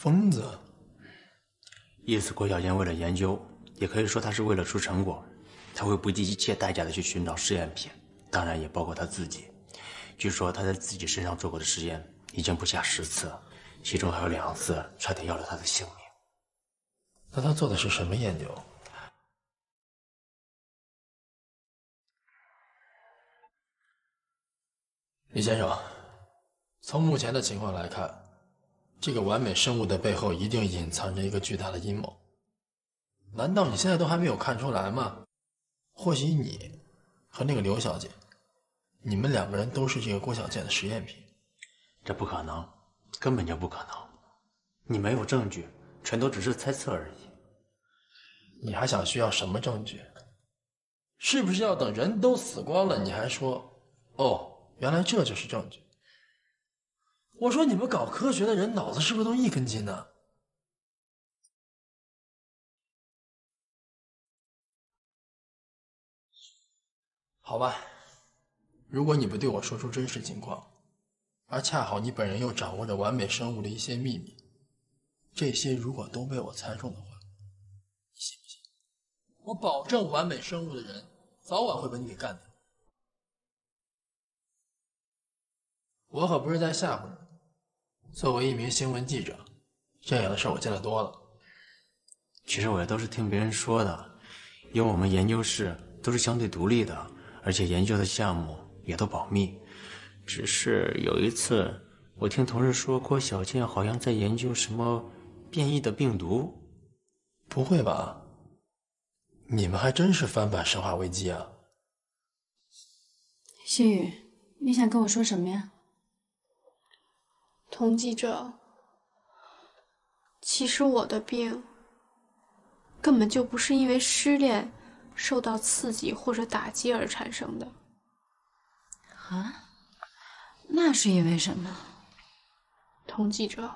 疯子？意思郭小燕为了研究，也可以说他是为了出成果，他会不计一切代价的去寻找试验品，当然也包括他自己。据说他在自己身上做过的实验已经不下10次，其中还有2次差点要了他的性命。那他做的是什么研究？李先生，从目前的情况来看，这个完美生物的背后一定隐藏着一个巨大的阴谋。难道你现在都还没有看出来吗？或许你和那个刘小姐，你们2个人都是这个郭小贱的实验品。这不可能，根本就不可能。你没有证据，全都只是猜测而已。你还想需要什么证据？是不是要等人都死光了，你还说，哦，原来这就是证据？我说你们搞科学的人脑子是不是都一根筋呢？好吧，如果你不对我说出真实情况，而恰好你本人又掌握着完美生物的一些秘密，这些如果都被我猜中的话，你信不信？我保证完美生物的人早晚会把你给干掉。我可不是在吓唬你。作为一名新闻记者，这样的事我见得多了。其实我也都是听别人说的，因为我们研究室都是相对独立的，而且研究的项目也都保密。只是有一次，我听同事说郭小贱好像在研究什么变异的病毒。不会吧？你们还真是翻版《生化危机》啊！星宇，你想跟我说什么呀？童记者，其实我的病根本就不是因为失恋受到刺激或者打击而产生的。啊？那是因为什么？童记者，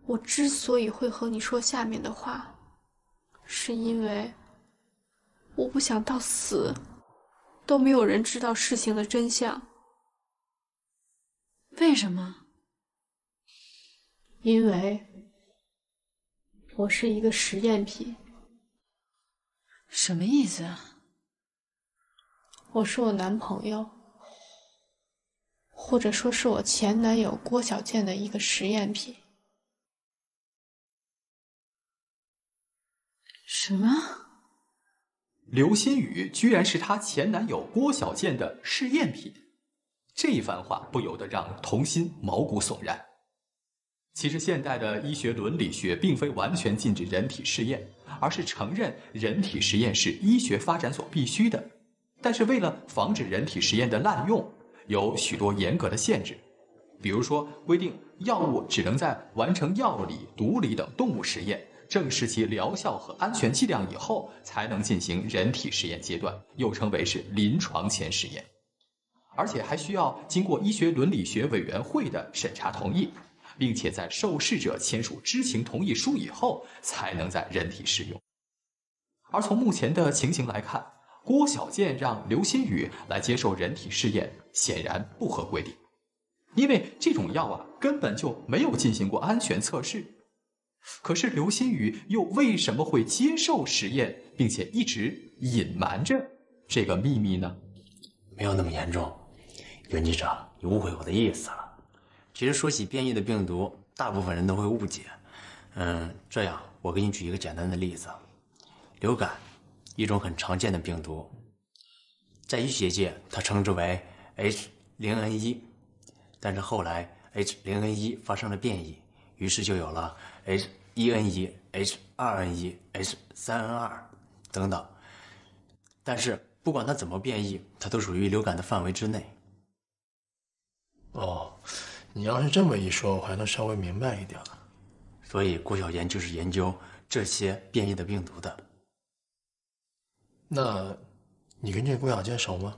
我之所以会和你说下面的话，是因为我不想到死都没有人知道事情的真相。为什么？因为我是一个实验品。什么意思啊？我是我男朋友，或者说是我前男友郭小贱的一个实验品。什么？刘新宇居然是她前男友郭小贱的试验品，这番话不由得让童心毛骨悚然。其实现代的医学伦理学并非完全禁止人体试验，而是承认人体实验是医学发展所必须的。但是为了防止人体实验的滥用，有许多严格的限制，比如说规定药物只能在完成药理、毒理等动物实验，证实其疗效和安全剂量以后，才能进行人体实验阶段，又称为是临床前实验。而且还需要经过医学伦理学委员会的审查同意，并且在受试者签署知情同意书以后，才能在人体试用。而从目前的情形来看，郭小贱让刘新宇来接受人体试验，显然不合规定，因为这种药啊根本就没有进行过安全测试。可是刘新宇又为什么会接受实验，并且一直隐瞒着这个秘密呢？没有那么严重，袁记者，你误会我的意思了。其实说起变异的病毒，大部分人都会误解。这样我给你举一个简单的例子，流感，一种很常见的病毒，在医学界它称之为 H0N1， 但是后来 H0N1 发生了变异，于是就有了 H1N1、H2N1、H3N2 等等。但是不管它怎么变异，它都属于流感的范围之内。哦，你要是这么一说，我还能稍微明白一点。所以郭小贱就是研究这些变异的病毒的。那你跟这郭小贱熟吗？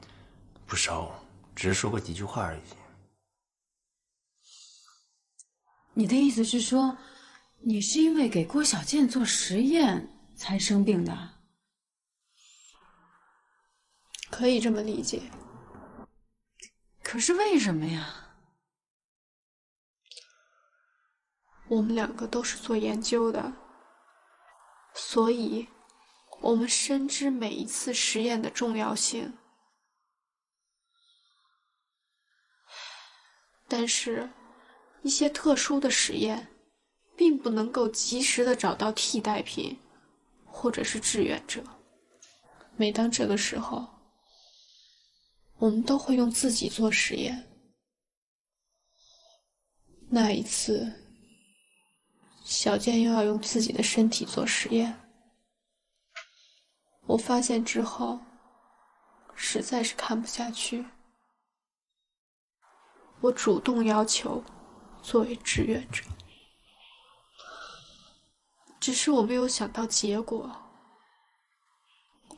不熟，只是说过几句话而已。你的意思是说，你是因为给郭小贱做实验才生病的？可以这么理解。可是为什么呀？我们两个都是做研究的，所以我们深知每一次实验的重要性。但是，一些特殊的实验，并不能够及时的找到替代品，或者是志愿者。每当这个时候，我们都会用自己做实验。那一次，小健又要用自己的身体做实验，我发现之后，实在是看不下去。我主动要求作为志愿者，只是我没有想到结果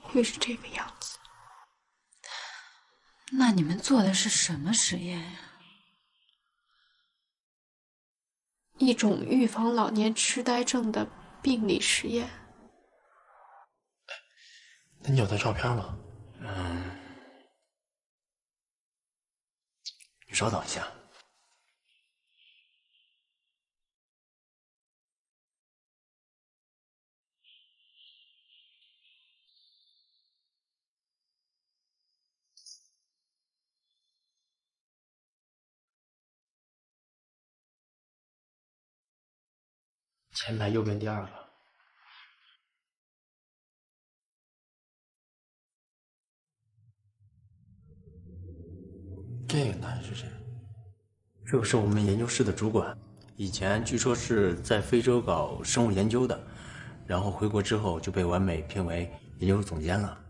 会是这个样子。那你们做的是什么实验呀？一种预防老年痴呆症的病理实验。那你有他照片吗？你稍等一下。前排右边第二个。这个男人是谁？这个是我们研究室的主管，以前据说是在非洲搞生物研究的，然后回国之后就被完美聘为研究总监了。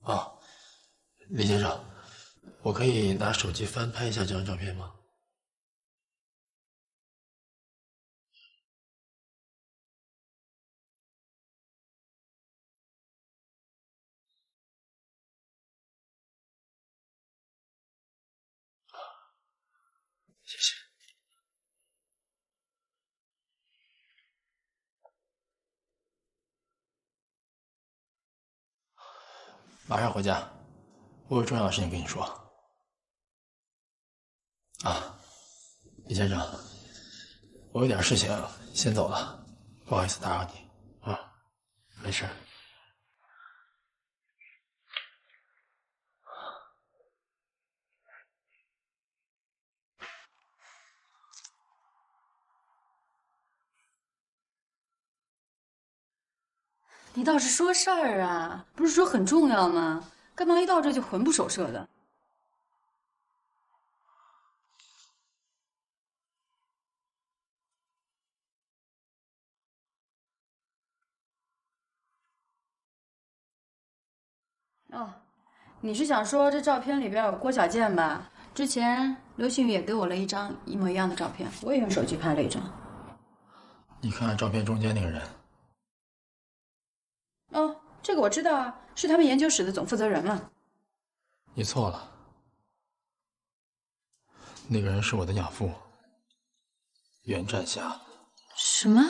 啊，李先生，我可以拿手机翻拍一下这张照片吗？谢谢。马上回家，我有重要的事情跟你说。啊，李先生，我有点事情先走了，不好意思打扰你。啊，没事。你倒是说事儿啊，不是说很重要吗？干嘛一到这就魂不守舍的？哦，你是想说这照片里边有郭小健吧？之前刘星宇也给我了一张一模一样的照片，我也用手机拍了一张。你看看照片中间那个人。哦，这个我知道啊，是他们研究室的总负责人嘛。你错了，那个人是我的养父，袁占霞。什么？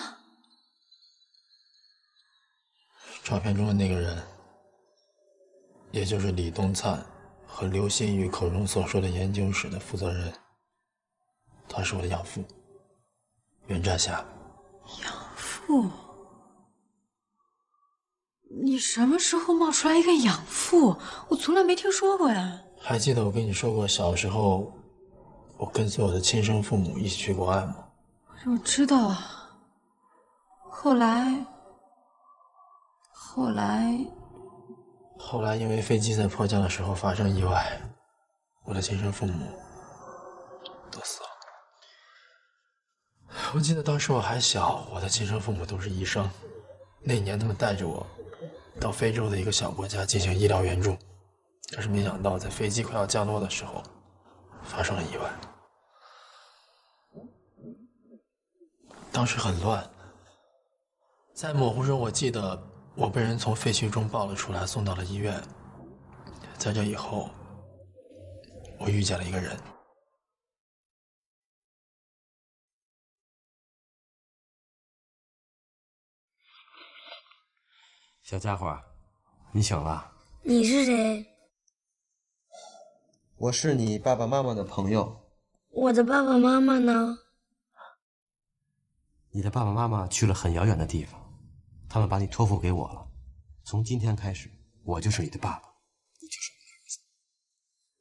照片中的那个人，也就是李东灿和刘新宇口中所说的研究室的负责人，他是我的养父，袁占霞。养父？你什么时候冒出来一个养父？我从来没听说过呀。还记得我跟你说过，小时候我跟随我的亲生父母一起去国外吗？我知道啊。后来因为飞机在迫降的时候发生意外，我的亲生父母都死了。我记得当时我还小，我的亲生父母都是医生。那年他们带着我到非洲的一个小国家进行医疗援助，可是没想到在飞机快要降落的时候发生了意外。当时很乱，在模糊中我记得我被人从废墟中抱了出来，送到了医院。在这以后，我遇见了一个人。小家伙，你醒了。你是谁？我是你爸爸妈妈的朋友。我的爸爸妈妈呢？你的爸爸妈妈去了很遥远的地方，他们把你托付给我了。从今天开始，我就是你的爸爸，你就是我的儿子。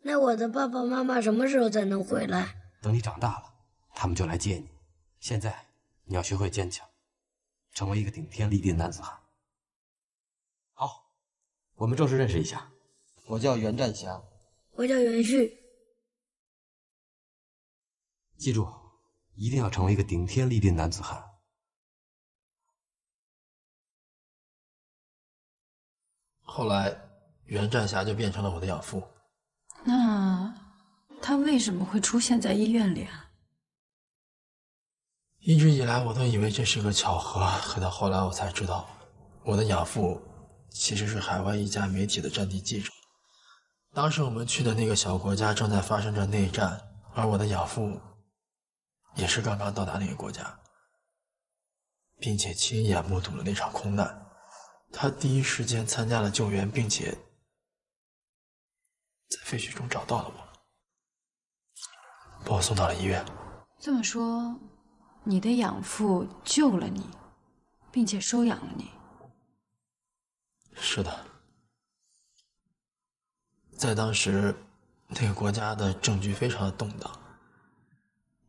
那我的爸爸妈妈什么时候才能回来？等你长大了，他们就来接你。现在你要学会坚强，成为一个顶天立地的男子汉。好，我们正式认识一下，我叫袁占祥。我叫袁旭。记住，一定要成为一个顶天立地的男子汉。后来，袁占霞就变成了我的养父。那他为什么会出现在医院里啊？一直以来，我都以为这是个巧合，可到后来我才知道，我的养父其实是海外一家媒体的战地记者。当时我们去的那个小国家正在发生着内战，而我的养父也是刚刚到达那个国家，并且亲眼目睹了那场空难。他第一时间参加了救援，并且在废墟中找到了我，把我送到了医院。这么说，你的养父救了你，并且收养了你。是的，在当时，那个国家的政局非常的动荡。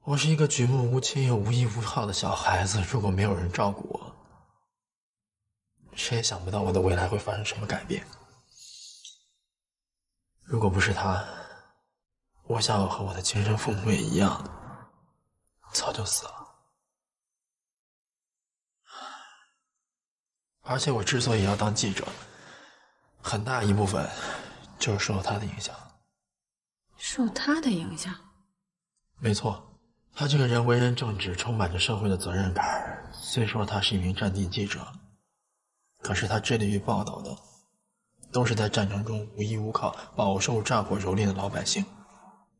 我是一个举目无亲又无依无靠的小孩子，如果没有人照顾我，谁也想不到我的未来会发生什么改变。如果不是他，我想我和我的亲生父母也一样，早就死了。而且我之所以要当记者，很大一部分就是受他的影响。受他的影响？没错，他这个人为人正直，充满着社会的责任感。虽说他是一名战地记者，可是他致力于报道的都是在战争中无依无靠、饱受战火蹂躏的老百姓。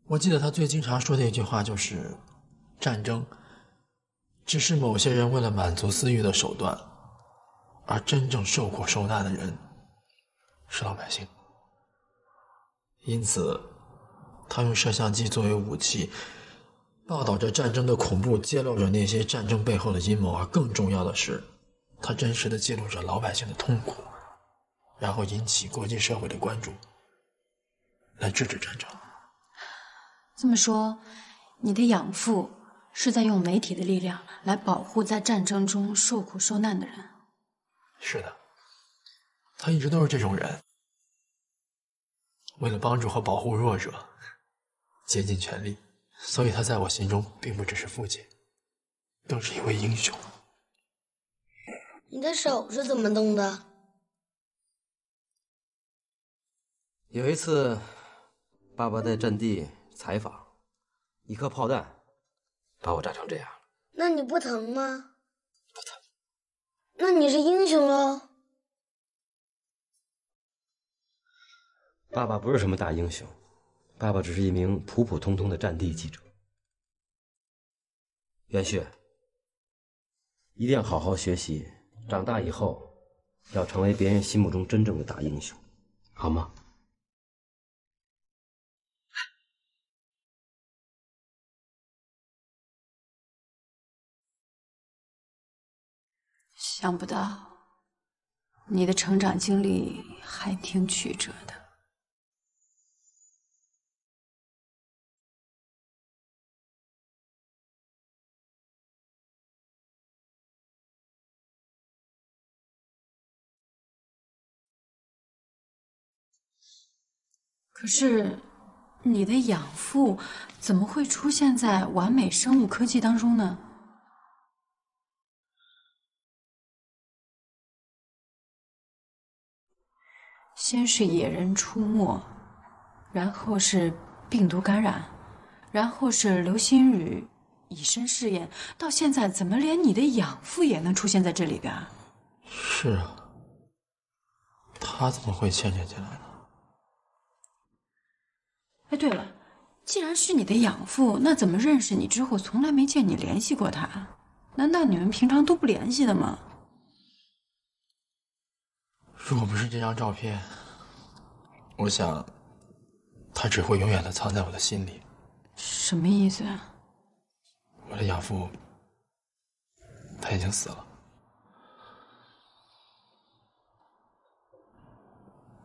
我记得他最经常说的一句话就是：“战争只是某些人为了满足私欲的手段，而真正受苦受难的人是老百姓。”因此，他用摄像机作为武器，报道着战争的恐怖，揭露着那些战争背后的阴谋，而更重要的是，他真实地记录着老百姓的痛苦，然后引起国际社会的关注，来制止战争。这么说，你的养父是在用媒体的力量来保护在战争中受苦受难的人？是的，他一直都是这种人，为了帮助和保护弱者，竭尽全力。所以他在我心中并不只是父亲，更是一位英雄。你的手是怎么动的？有一次，爸爸在阵地采访，一颗炮弹把我炸成这样。那你不疼吗？不疼。那你是英雄喽？爸爸不是什么大英雄，爸爸只是一名普普通通的战地记者。袁旭，一定要好好学习，长大以后要成为别人心目中真正的大英雄，好吗？想不到，你的成长经历还挺曲折的。可是，你的养父怎么会出现在完美生物科技当中呢？先是野人出没，然后是病毒感染，然后是流星雨以身试验，到现在怎么连你的养父也能出现在这里边？是啊，他怎么会牵扯进来呢？哎，对了，既然是你的养父，那怎么认识你之后从来没见你联系过他？难道你们平常都不联系的吗？如果不是这张照片，我想它只会永远的藏在我的心里。什么意思啊？我的养父，他已经死了。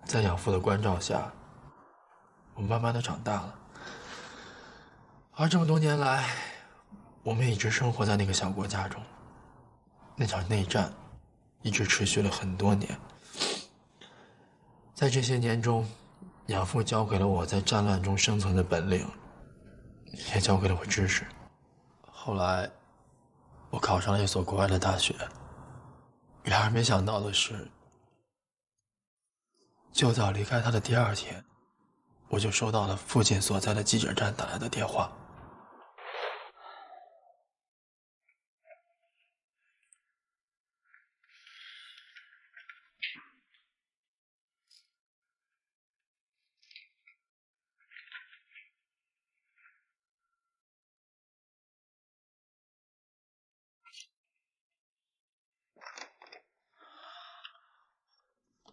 在养父的关照下，我慢慢的长大了。而这么多年来，我们一直生活在那个小国家中。那场内战一直持续了很多年。在这些年中，养父教给了我在战乱中生存的本领，也教给了我知识。后来，我考上了一所国外的大学。然而没想到的是，就在我离开他的第2天，我就收到了父亲所在的记者站打来的电话。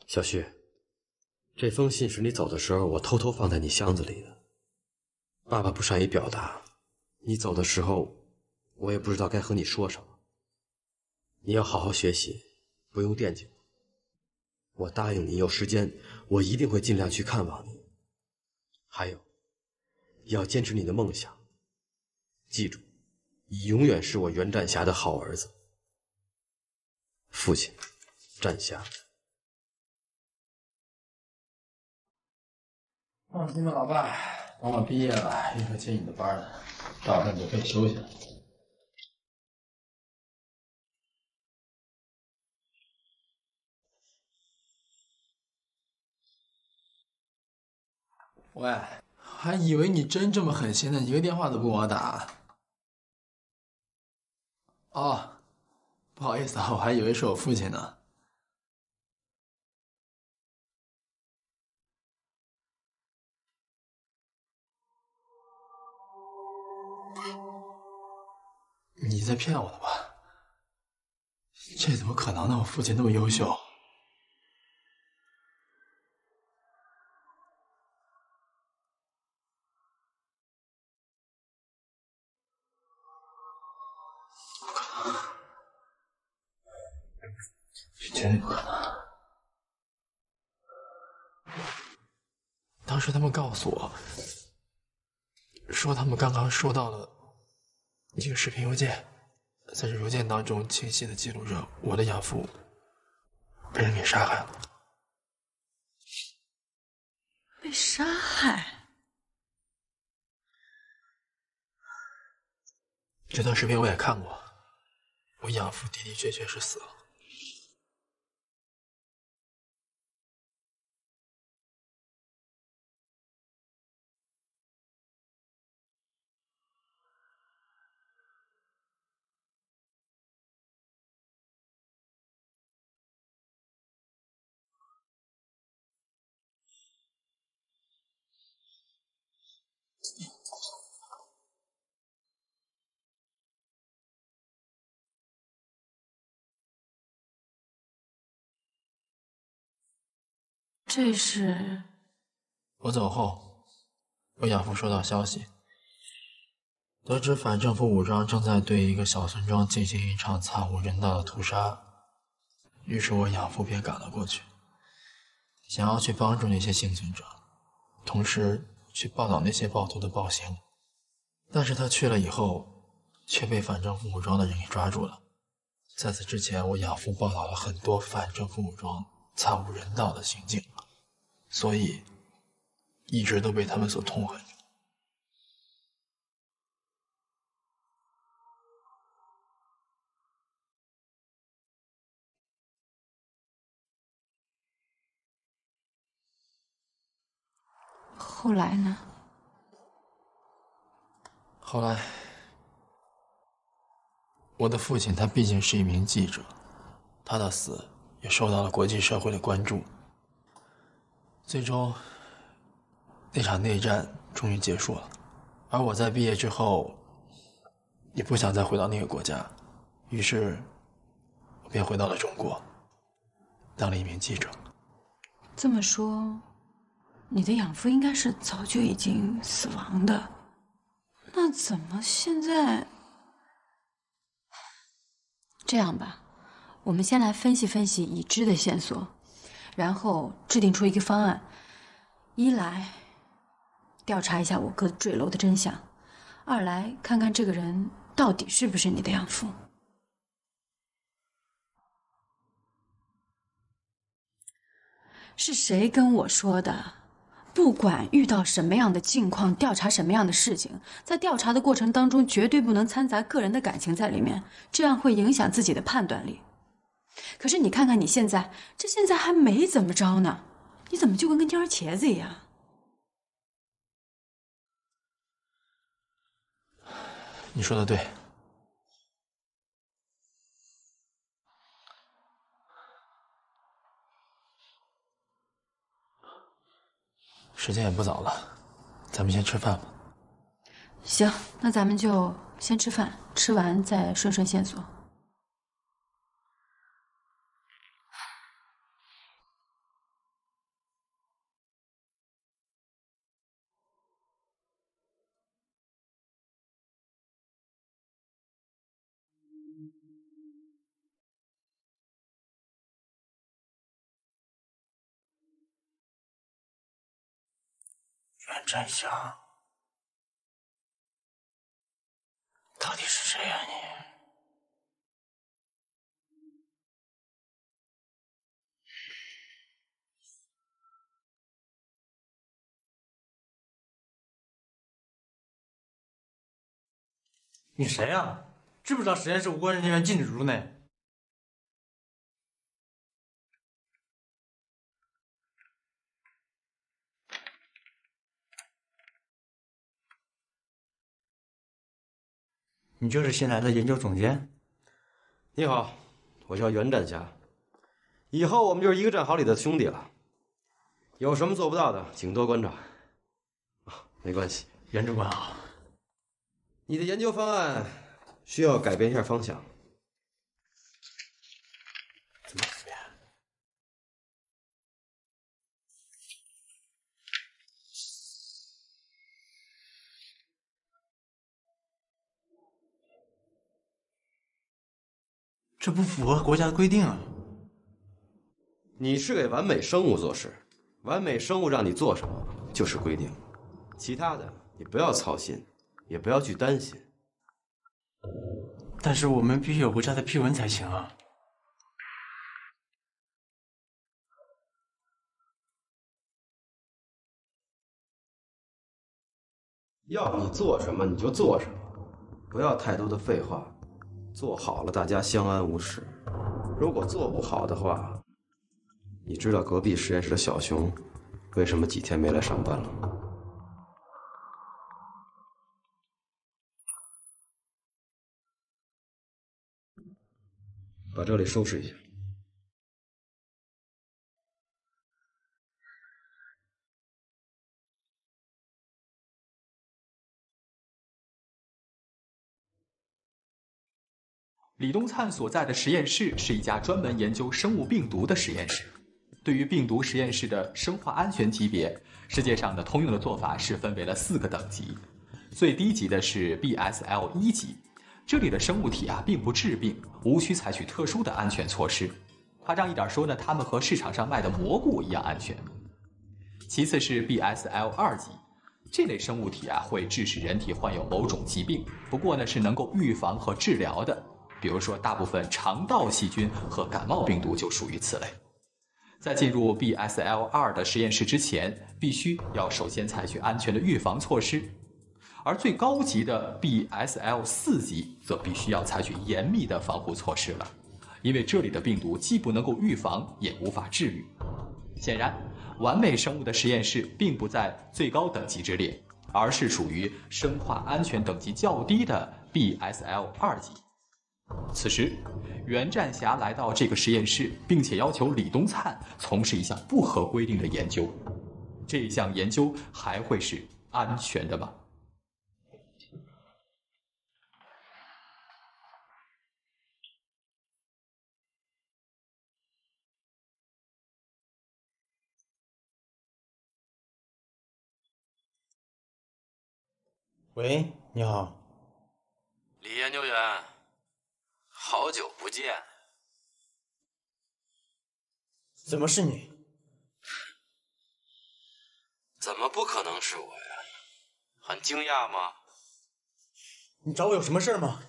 小旭，这封信是你走的时候我偷偷放在你箱子里的。爸爸不善于表达，你走的时候我也不知道该和你说什么。你要好好学习，不用惦记我。我答应你，有时间我一定会尽量去看望你。还有，要坚持你的梦想。记住，你永远是我袁占霞的好儿子。父亲，占霞。放心吧，老爸，等我毕业了，一会接你的班的，大部分就可以休息了。喂，还以为你真这么狠心呢，一个电话都不给我打。哦，不好意思啊，我还以为是我父亲呢。你在骗我的吧？这怎么可能呢？我父亲那么优秀。不可能，这绝对不可能。当时他们告诉我，说他们刚刚收到了一个视频邮件，在这邮件当中清晰的记录着我的养父被人给杀害了。被杀害？这段视频我也看过，我养父的的确确是死了。这是我走后，我养父收到消息，得知反政府武装正在对一个小村庄进行一场惨无人道的屠杀，于是我养父便赶了过去，想要去帮助那些幸存者，同时去报道那些暴徒的暴行。但是他去了以后，却被反政府武装的人给抓住了。在此之前，我养父报道了很多反政府武装惨无人道的行径，所以一直都被他们所痛恨着。后来呢？后来，我的父亲他毕竟是一名记者，他的死也受到了国际社会的关注。最终，那场内战终于结束了，而我在毕业之后，也不想再回到那个国家，于是，我便回到了中国，当了一名记者。这么说，你的养父应该是早就已经死亡的，那怎么现在？这样吧，我们先来分析分析已知的线索，然后制定出一个方案。一来调查一下我哥坠楼的真相，二来看看这个人到底是不是你的养父。是谁跟我说的？不管遇到什么样的境况，调查什么样的事情，在调查的过程当中，绝对不能掺杂个人的感情在里面，这样会影响自己的判断力。可是你看看你现在，这现在还没怎么着呢，你怎么就跟蔫儿茄子一样？你说的对。时间也不早了，咱们先吃饭吧。行，那咱们就先吃饭，吃完再顺顺线索。袁占祥，到底是谁呀你？你谁呀？知不知道实验室无关人员禁止入内？你就是新来的研究总监？你好，我叫袁占霞，以后我们就是一个战壕里的兄弟了。有什么做不到的，请多关照。没关系，袁主管好。你的研究方案需要改变一下方向。怎么改变？这不符合国家的规定啊！你是给完美生物做事，完美生物让你做什么就是规定，其他的你不要操心，也不要去担心。但是我们必须有国家的批文才行啊！要你做什么你就做什么，不要太多的废话，做好了大家相安无事。如果做不好的话，你知道隔壁实验室的小熊为什么几天没来上班了吗？把这里收拾一下。李东灿所在的实验室是一家专门研究生物病毒的实验室。对于病毒实验室的生化安全级别，世界上的通用的做法是分为了4个等级。最低级的是 BSL 1级，这里的生物体并不致病，无需采取特殊的安全措施。夸张一点说呢，它们和市场上卖的蘑菇一样安全。其次是 BSL 2级，这类生物体会致使人体患有某种疾病，不过呢是能够预防和治疗的。比如说，大部分肠道细菌和感冒病毒就属于此类。在进入 BSL 2的实验室之前，必须要首先采取安全的预防措施。而最高级的 BSL 4级则必须要采取严密的防护措施了，因为这里的病毒既不能够预防，也无法治愈。显然，完美生物的实验室并不在最高等级之列，而是属于生化安全等级较低的 BSL 2级。此时，袁占霞来到这个实验室，并且要求李东灿从事一项不合规定的研究。这项研究还会是安全的吗？喂，你好，李研究员，好久不见。怎么是你？怎么不可能是我呀？很惊讶吗？你找我有什么事吗？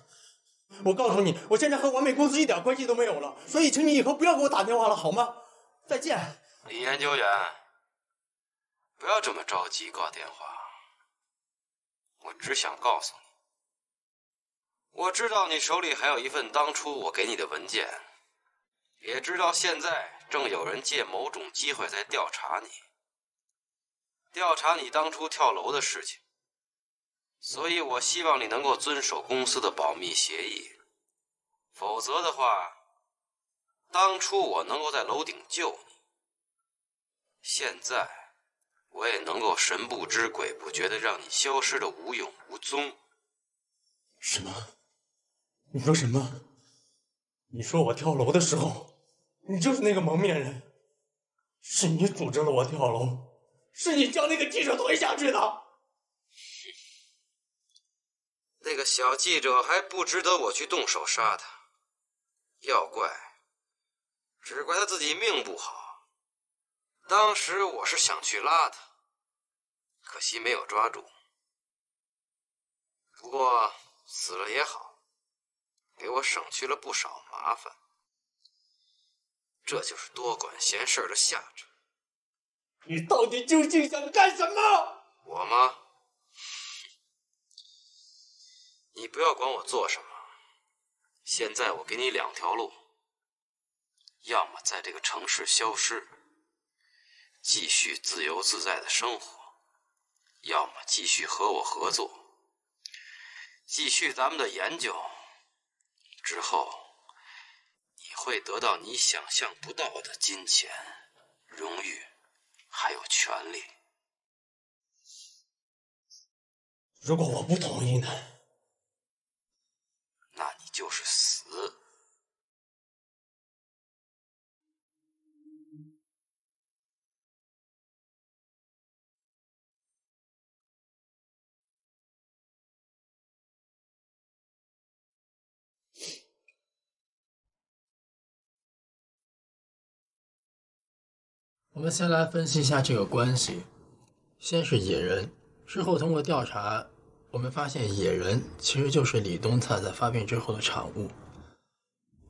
我告诉你，我现在和完美公司一点关系都没有了，所以请你以后不要给我打电话了，好吗？再见。李研究员，不要这么着急挂电话。我只想告诉你，我知道你手里还有一份当初我给你的文件，也知道现在正有人借某种机会在调查你，调查你当初跳楼的事情。所以我希望你能够遵守公司的保密协议，否则的话，当初我能够在楼顶救你，现在我也能够神不知鬼不觉地让你消失得无影无踪。什么？你说什么？你说我跳楼的时候，你就是那个蒙面人，是你组织了我跳楼，是你将那个记者推下去的。那个小记者还不值得我去动手杀他，要怪，只怪他自己命不好。当时我是想去拉他，可惜没有抓住。不过死了也好，给我省去了不少麻烦。这就是多管闲事的下场。你到底究竟想干什么？我吗？你不要管我做什么，现在我给你两条路，要么在这个城市消失，继续自由自在的生活，要么继续和我合作，继续咱们的研究。之后你会得到你想象不到的金钱、荣誉，还有权利。如果我不同意呢？那你就是死。我们先来分析一下这个关系。先是野人，之后通过调查，我们发现野人其实就是李东灿在发病之后的产物。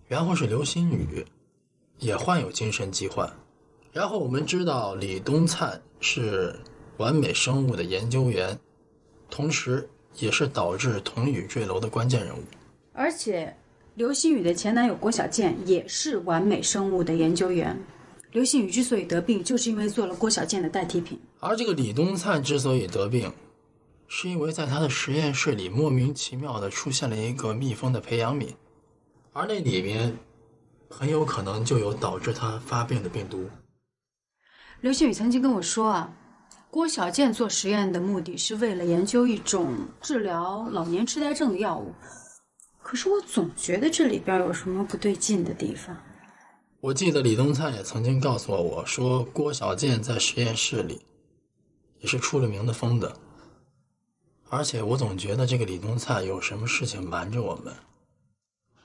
然后是刘星宇，也患有精神疾患。然后我们知道李东灿是完美生物的研究员，同时也是导致童宇坠楼的关键人物。而且刘星宇的前男友郭小健也是完美生物的研究员。刘星宇之所以得病，就是因为做了郭小健的代替品。而这个李东灿之所以得病，是因为在他的实验室里莫名其妙的出现了一个蜜蜂的培养皿，而那里面很有可能就有导致他发病的病毒。刘星宇曾经跟我说啊，郭小健做实验的目的是为了研究一种治疗老年痴呆症的药物，可是我总觉得这里边有什么不对劲的地方。我记得李东灿也曾经告诉我说，郭小健在实验室里也是出了名的疯的，而且我总觉得这个李东灿有什么事情瞒着我们。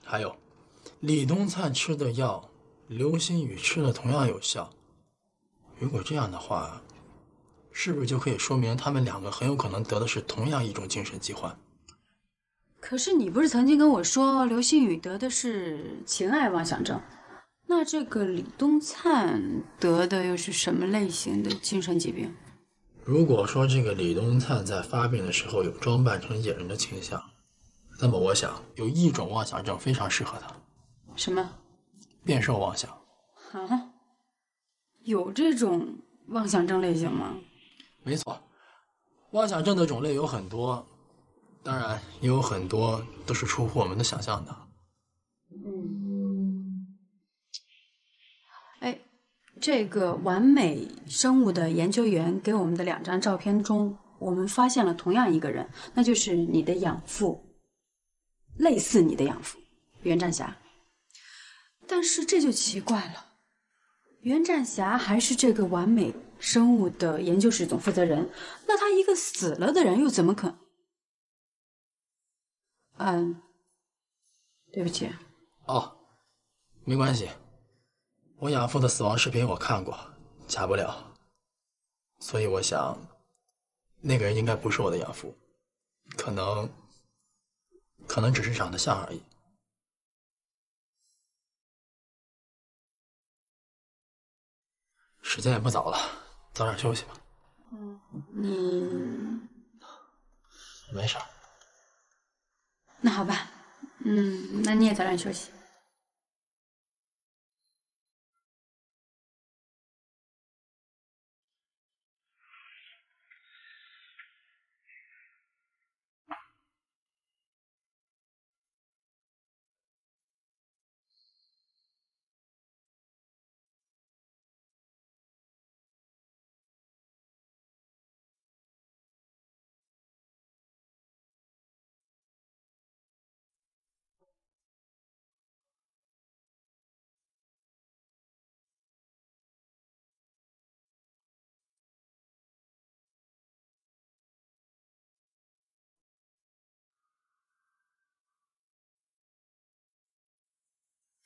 还有，李东灿吃的药，刘星宇吃的同样有效。如果这样的话，是不是就可以说明他们两个很有可能得的是同样一种精神疾患？可是你不是曾经跟我说刘星宇得的是情爱妄想症，那这个李东灿得的又是什么类型的精神疾病？如果说这个李东灿在发病的时候有装扮成野人的倾向，那么我想有一种妄想症非常适合他。什么？变瘦妄想。啊？有这种妄想症类型吗？没错，妄想症的种类有很多，当然也有很多都是出乎我们的想象的。哎，这个完美生物的研究员给我们的2张照片中，我们发现了同样一个人，那就是你的养父，类似你的养父袁占霞。但是这就奇怪了，袁占霞还是这个完美生物的研究室总负责人，那他一个死了的人又怎么可能？对不起。哦，没关系，我养父的死亡视频我看过，假不了，所以我想，那个人应该不是我的养父，可能只是长得像而已。时间也不早了，早点休息吧。你没事儿。那好吧，那你也早点休息。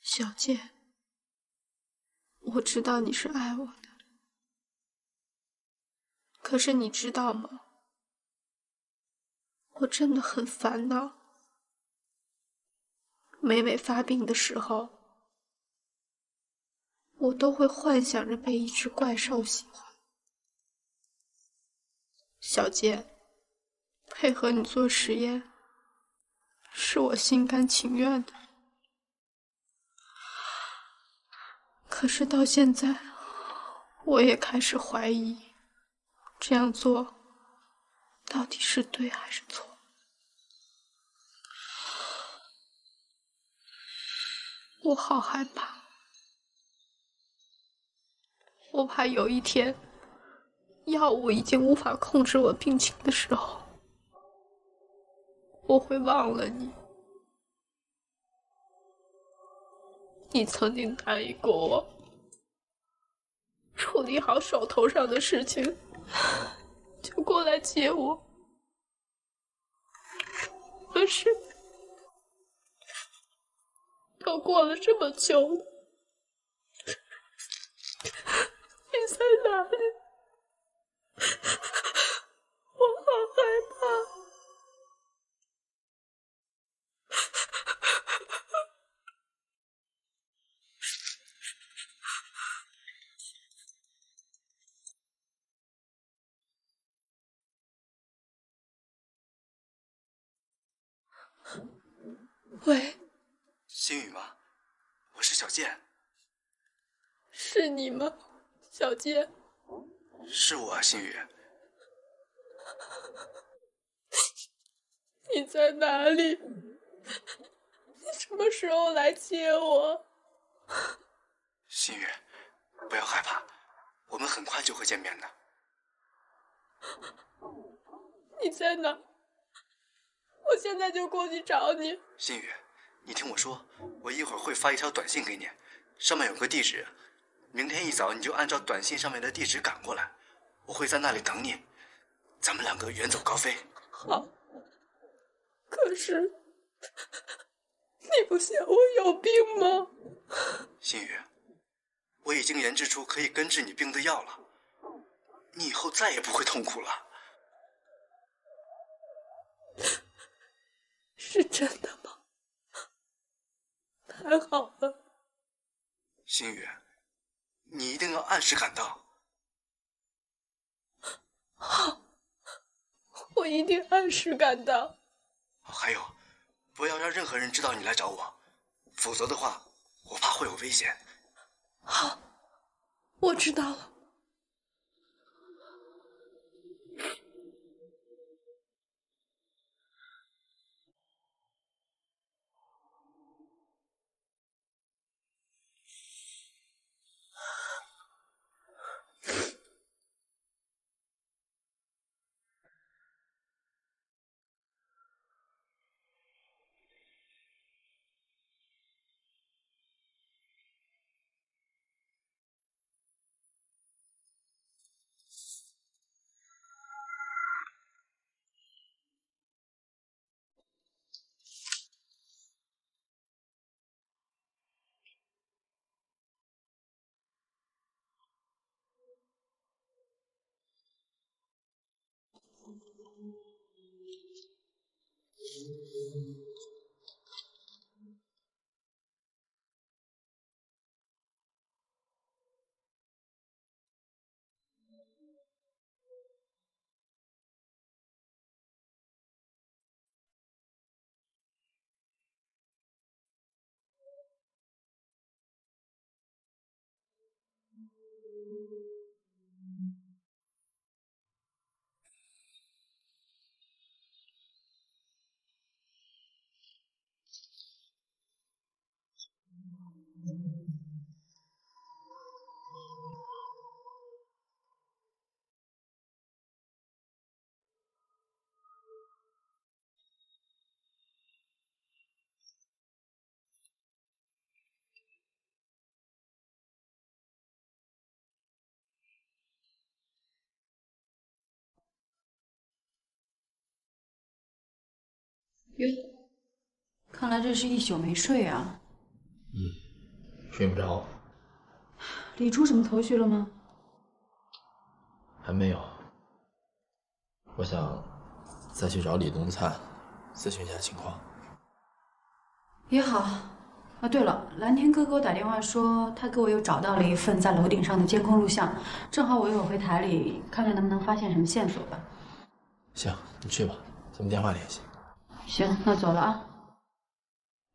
小健，我知道你是爱我的，可是你知道吗？我真的很烦恼。每每发病的时候，我都会幻想着被一只怪兽喜欢。小健，配合你做实验，是我心甘情愿的。可是到现在，我也开始怀疑，这样做到底是对还是错？我好害怕，我怕有一天，药物已经无法控制我病情的时候，我会忘了你。你曾经答应过我，处理好手头上的事情，就过来接我。可是，都过了这么久了，你在哪里？我好害怕。喂，星宇吗？我是小健。是你吗，小健？是我啊，星宇。你在哪里？你什么时候来接我？星宇，不要害怕，我们很快就会见面的。你在哪？我现在就过去找你。星宇，你听我说，我一会儿会发一条短信给你，上面有个地址，明天一早你就按照短信上面的地址赶过来，我会在那里等你，咱们两个远走高飞。好。可是，你不嫌我有病吗？星宇，我已经研制出可以根治你病的药了，你以后再也不会痛苦了。是真的吗？太好了。星宇，你一定要按时赶到。好，我一定按时赶到。还有，不要让任何人知道你来找我，否则的话，我怕会有危险。好，我知道了。哟，看来这是一宿没睡啊。睡不着。理出什么头绪了吗？还没有。我想再去找李东灿咨询一下情况。也好。啊，对了，蓝天哥给我打电话说，他给我又找到了一份在楼顶上的监控录像，正好我一会儿回台里，看看能不能发现什么线索吧。行，你去吧，咱们电话联系。行，那走了啊。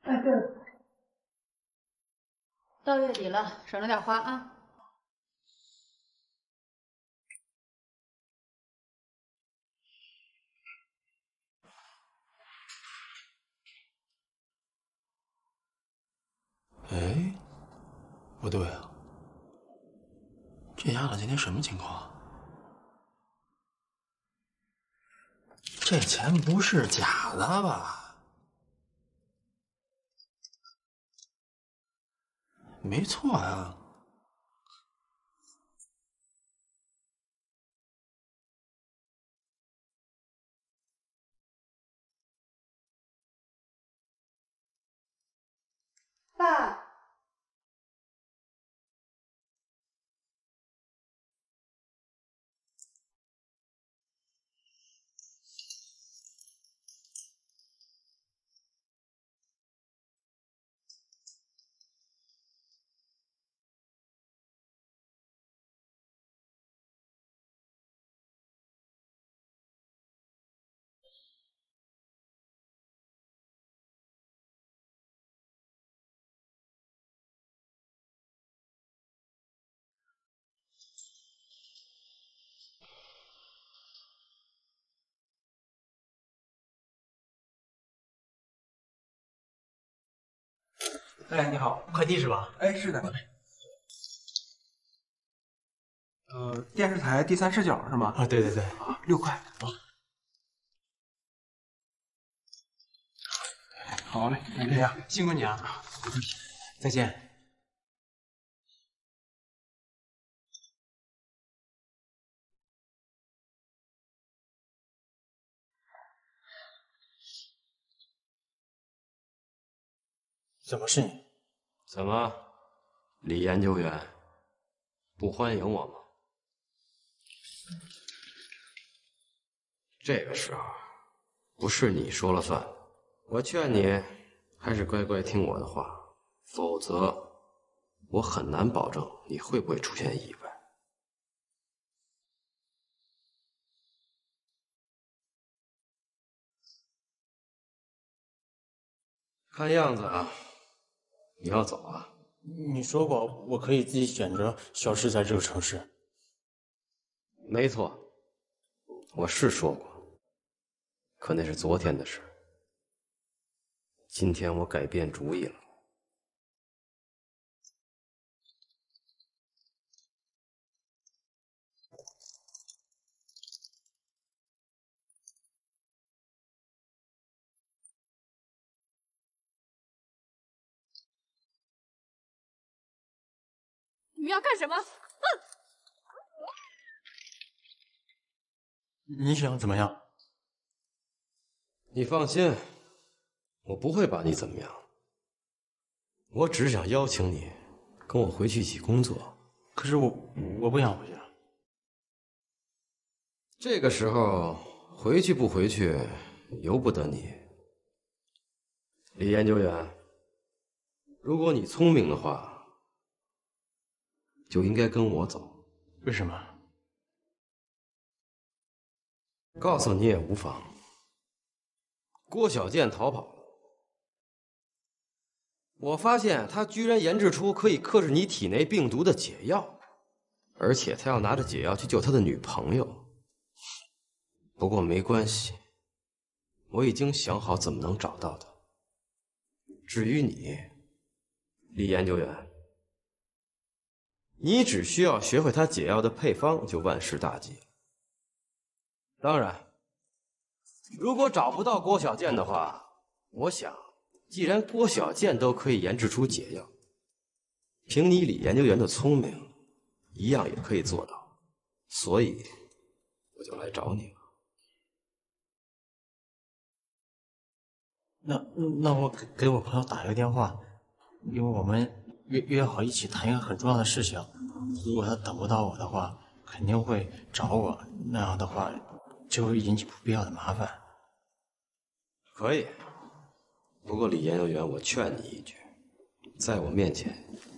哎，对了，到月底了，省着点花啊。哎，不对啊，这丫头今天什么情况？这钱不是假的吧？没错啊。爸。哎，你好，快递是吧？哎，是的。电视台第三视角是吗？啊，对对对。6块。啊。好嘞，那这样，辛苦你啊。再见。怎么是你？怎么，李研究员不欢迎我吗？这个时候不是你说了算，我劝你还是乖乖听我的话，否则我很难保证你会不会出现意外。看样子啊，你要走啊？你说过我可以自己选择消失在这个城市。没错，我是说过，可那是昨天的事。今天我改变主意了。你们要干什么？你想怎么样？你放心，我不会把你怎么样。我只是想邀请你跟我回去一起工作。可是我不想回去。这个时候回去不回去，由不得你。李研究员，如果你聪明的话，就应该跟我走。为什么？告诉你也无妨。郭小健逃跑了，我发现他居然研制出可以克制你体内病毒的解药，而且他要拿着解药去救他的女朋友。不过没关系，我已经想好怎么能找到他。至于你，李研究员，你只需要学会他解药的配方，就万事大吉。当然，如果找不到郭小健的话，我想，既然郭小健都可以研制出解药，凭你李研究员的聪明，一样也可以做到。所以，我就来找你了。那我给我朋友打一个电话，因为我们约好一起谈一个很重要的事情。如果他等不到我的话，肯定会找我，那样的话就会引起不必要的麻烦。可以，不过李研究员，我劝你一句，在我面前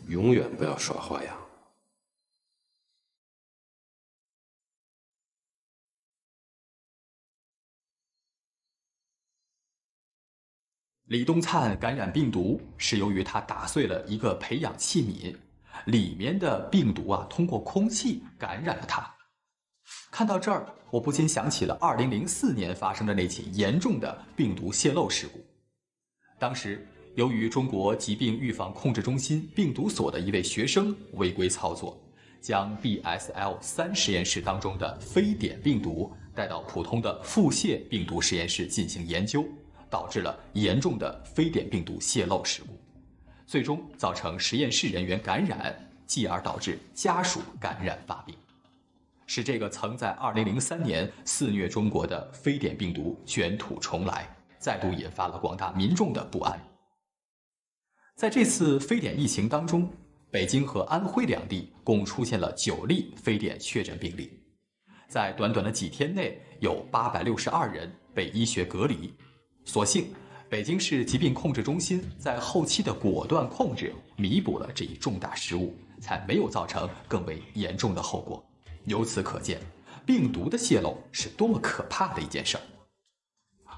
永远不要耍花样。李东灿感染病毒是由于他打碎了一个培养器皿，里面的病毒通过空气感染了他。看到这儿，我不禁想起了2004年发生的那起严重的病毒泄漏事故。当时，由于中国疾病预防控制中心病毒所的一位学生违规操作，将 BSL-3实验室当中的非典病毒带到普通的腹泻病毒实验室进行研究，导致了严重的非典病毒泄漏事故，最终造成实验室人员感染，继而导致家属感染发病，使这个曾在2003年肆虐中国的非典病毒卷土重来，再度引发了广大民众的不安。在这次非典疫情当中，北京和安徽两地共出现了9例非典确诊病例，在短短的几天内，有862人被医学隔离。所幸，北京市疾病控制中心在后期的果断控制，弥补了这一重大失误，才没有造成更为严重的后果。由此可见，病毒的泄漏是多么可怕的一件事儿。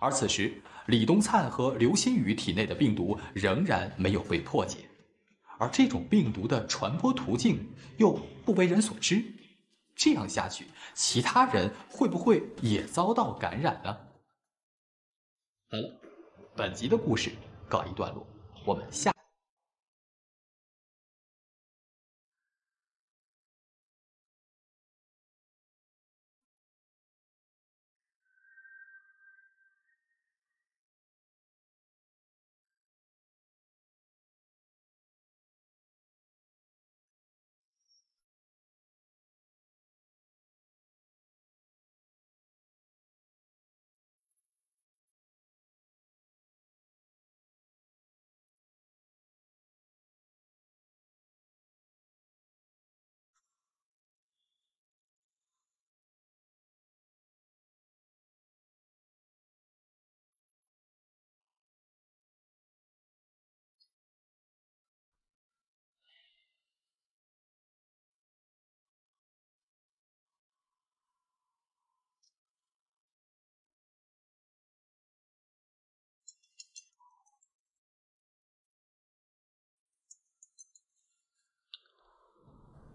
而此时，李东灿和刘新宇体内的病毒仍然没有被破解，而这种病毒的传播途径又不为人所知。这样下去，其他人会不会也遭到感染呢？好了，本集的故事告一段落，我们下。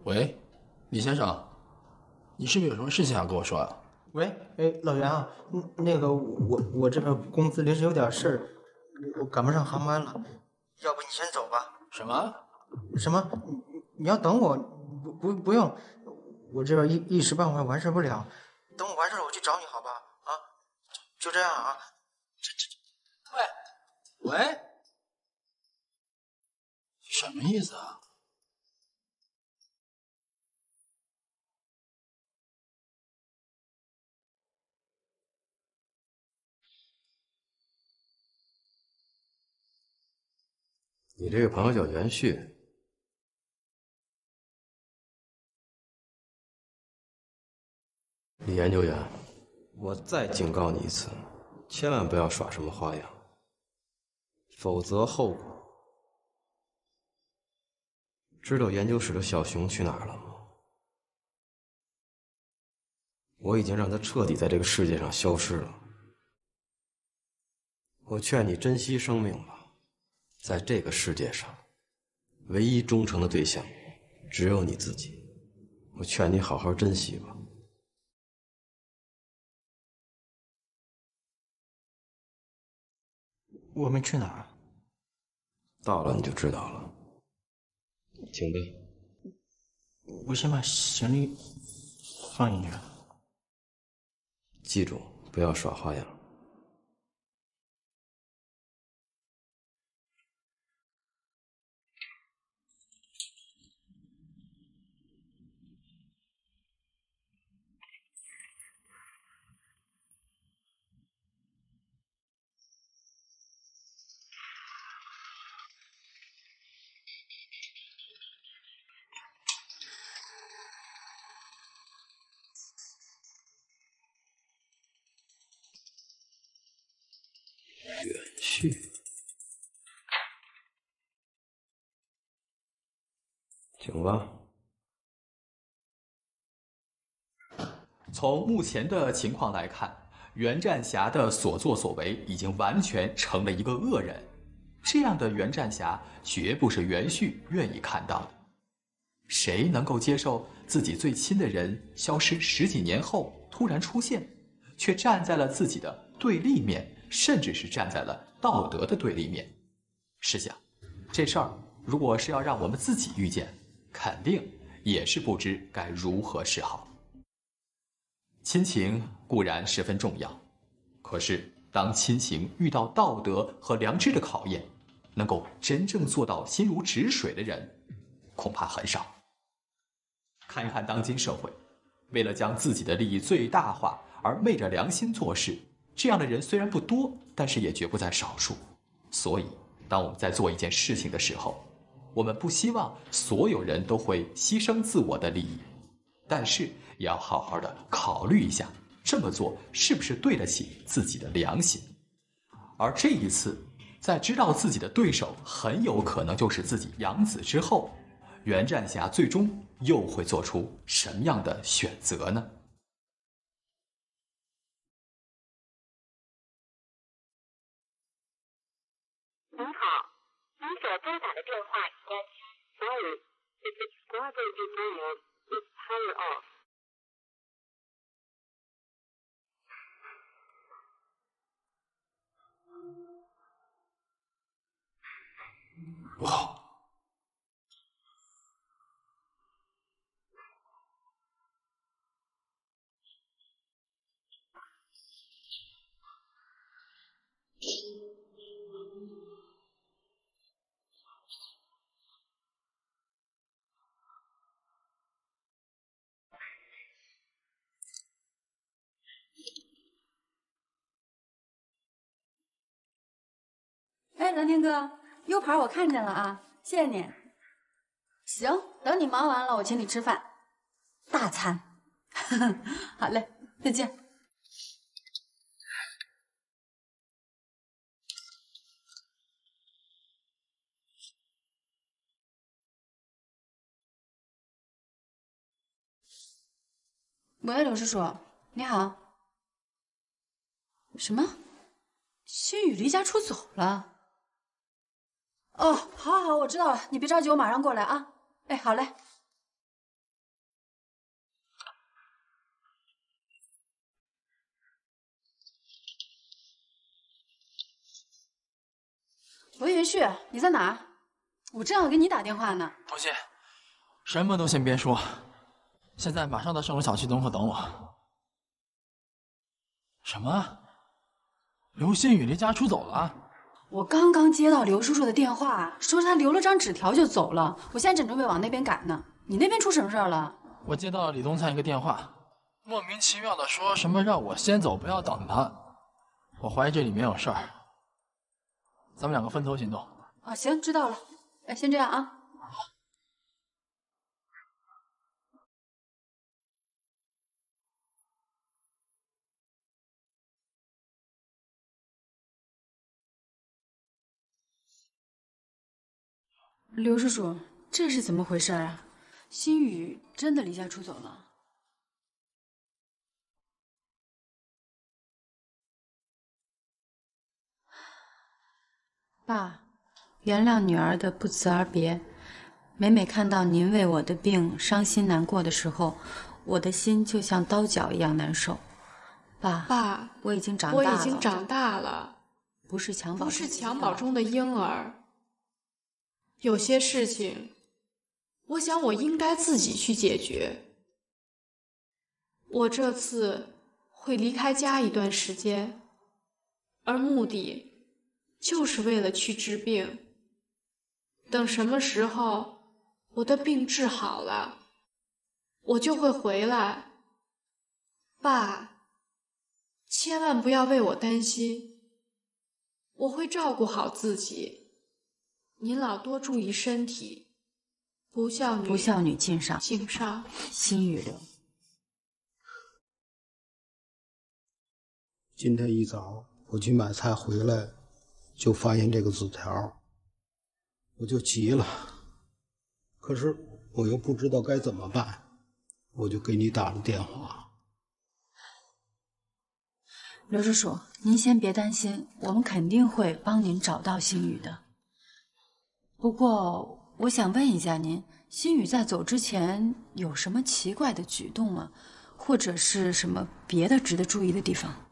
喂，李先生，你是不是有什么事情想跟我说啊？喂，老袁啊，那个我这边公司临时有点事儿，我赶不上航班了，要不你先走吧。什么？什么？你要等我？不用，我这边一时半会完事不了，等我完事了我去找你，好吧？啊，就这样啊。喂，什么意思啊？你这个朋友叫袁旭，李研究员，我再警告你一次，千万不要耍什么花样，否则后果……知道研究室的小熊去哪儿了吗？我已经让他彻底在这个世界上消失了。我劝你珍惜生命吧，在这个世界上，唯一忠诚的对象只有你自己。我劝你好好珍惜吧。我们去哪儿？到了你就知道了。请吧。我先把行李放进去。记住，不要耍花样。远去，请吧。从目前的情况来看，袁占侠的所作所为已经完全成了一个恶人。这样的袁占侠绝不是袁旭愿意看到的。谁能够接受自己最亲的人消失10几年后突然出现，却站在了自己的对立面，甚至是站在了道德的对立面？试想，这事儿如果是要让我们自己遇见，肯定也是不知该如何是好。亲情固然十分重要，可是当亲情遇到道德和良知的考验，能够真正做到心如止水的人，恐怕很少。看一看当今社会，为了将自己的利益最大化而昧着良心做事，这样的人虽然不多，但是也绝不在少数。所以，当我们在做一件事情的时候，我们不希望所有人都会牺牲自我的利益，但是也要好好的考虑一下，这么做是不是对得起自己的良心。而这一次，在知道自己的对手很有可能就是自己养子之后，袁占侠最终又会做出什么样的选择呢？您好，您所拨打的电话已关机。Sorry, the subscriber you dialed is power off. 不好。哎，蓝天哥，U盘我看见了啊，谢谢你。行，等你忙完了，我请你吃饭，大餐。好嘞，再见。喂，刘叔叔，你好。什么？新宇离家出走了？哦，好好，我知道了，你别着急，我马上过来啊。哎，好嘞。喂，元旭，你在哪儿？我正要给你打电话呢。童心，什么都先别说，现在马上到圣龙小区等我。什么？刘新宇离家出走了？我刚刚接到刘叔叔的电话，说他留了张纸条就走了。我现在正准备往那边赶呢。你那边出什么事儿了？我接到了李东灿一个电话，莫名其妙的说什么让我先走，不要等他。我怀疑这里面有事儿，咱们两个分头行动。啊，行，知道了。哎，先这样啊。刘叔叔，这是怎么回事啊？心雨真的离家出走了？爸，原谅女儿的不辞而别。每每看到您为我的病伤心难过的时候，我的心就像刀绞一样难受。爸，我已经长大了，不是襁褓中的婴儿。有些事情，我想我应该自己去解决。我这次会离开家一段时间，而目的就是为了去治病。等什么时候我的病治好了，我就会回来。爸，千万不要为我担心，我会照顾好自己。您老多注意身体，不孝女敬上。心雨流。今天一早我去买菜回来，就发现这个字条，我就急了，可是我又不知道该怎么办，我就给你打了电话。刘叔叔，您先别担心，我们肯定会帮您找到心雨的。不过，我想问一下您，心雨在走之前有什么奇怪的举动吗？或者是什么别的值得注意的地方？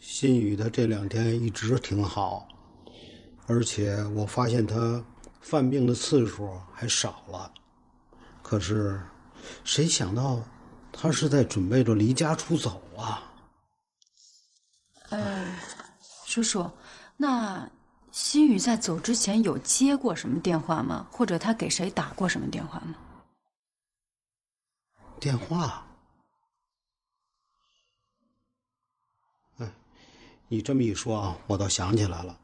心雨的这2天一直挺好，而且我发现他犯病的次数还少了。可是，谁想到他是在准备着离家出走啊？叔叔，那心雨在走之前有接过什么电话吗？或者他给谁打过什么电话吗？电话？你这么一说啊，我倒想起来了。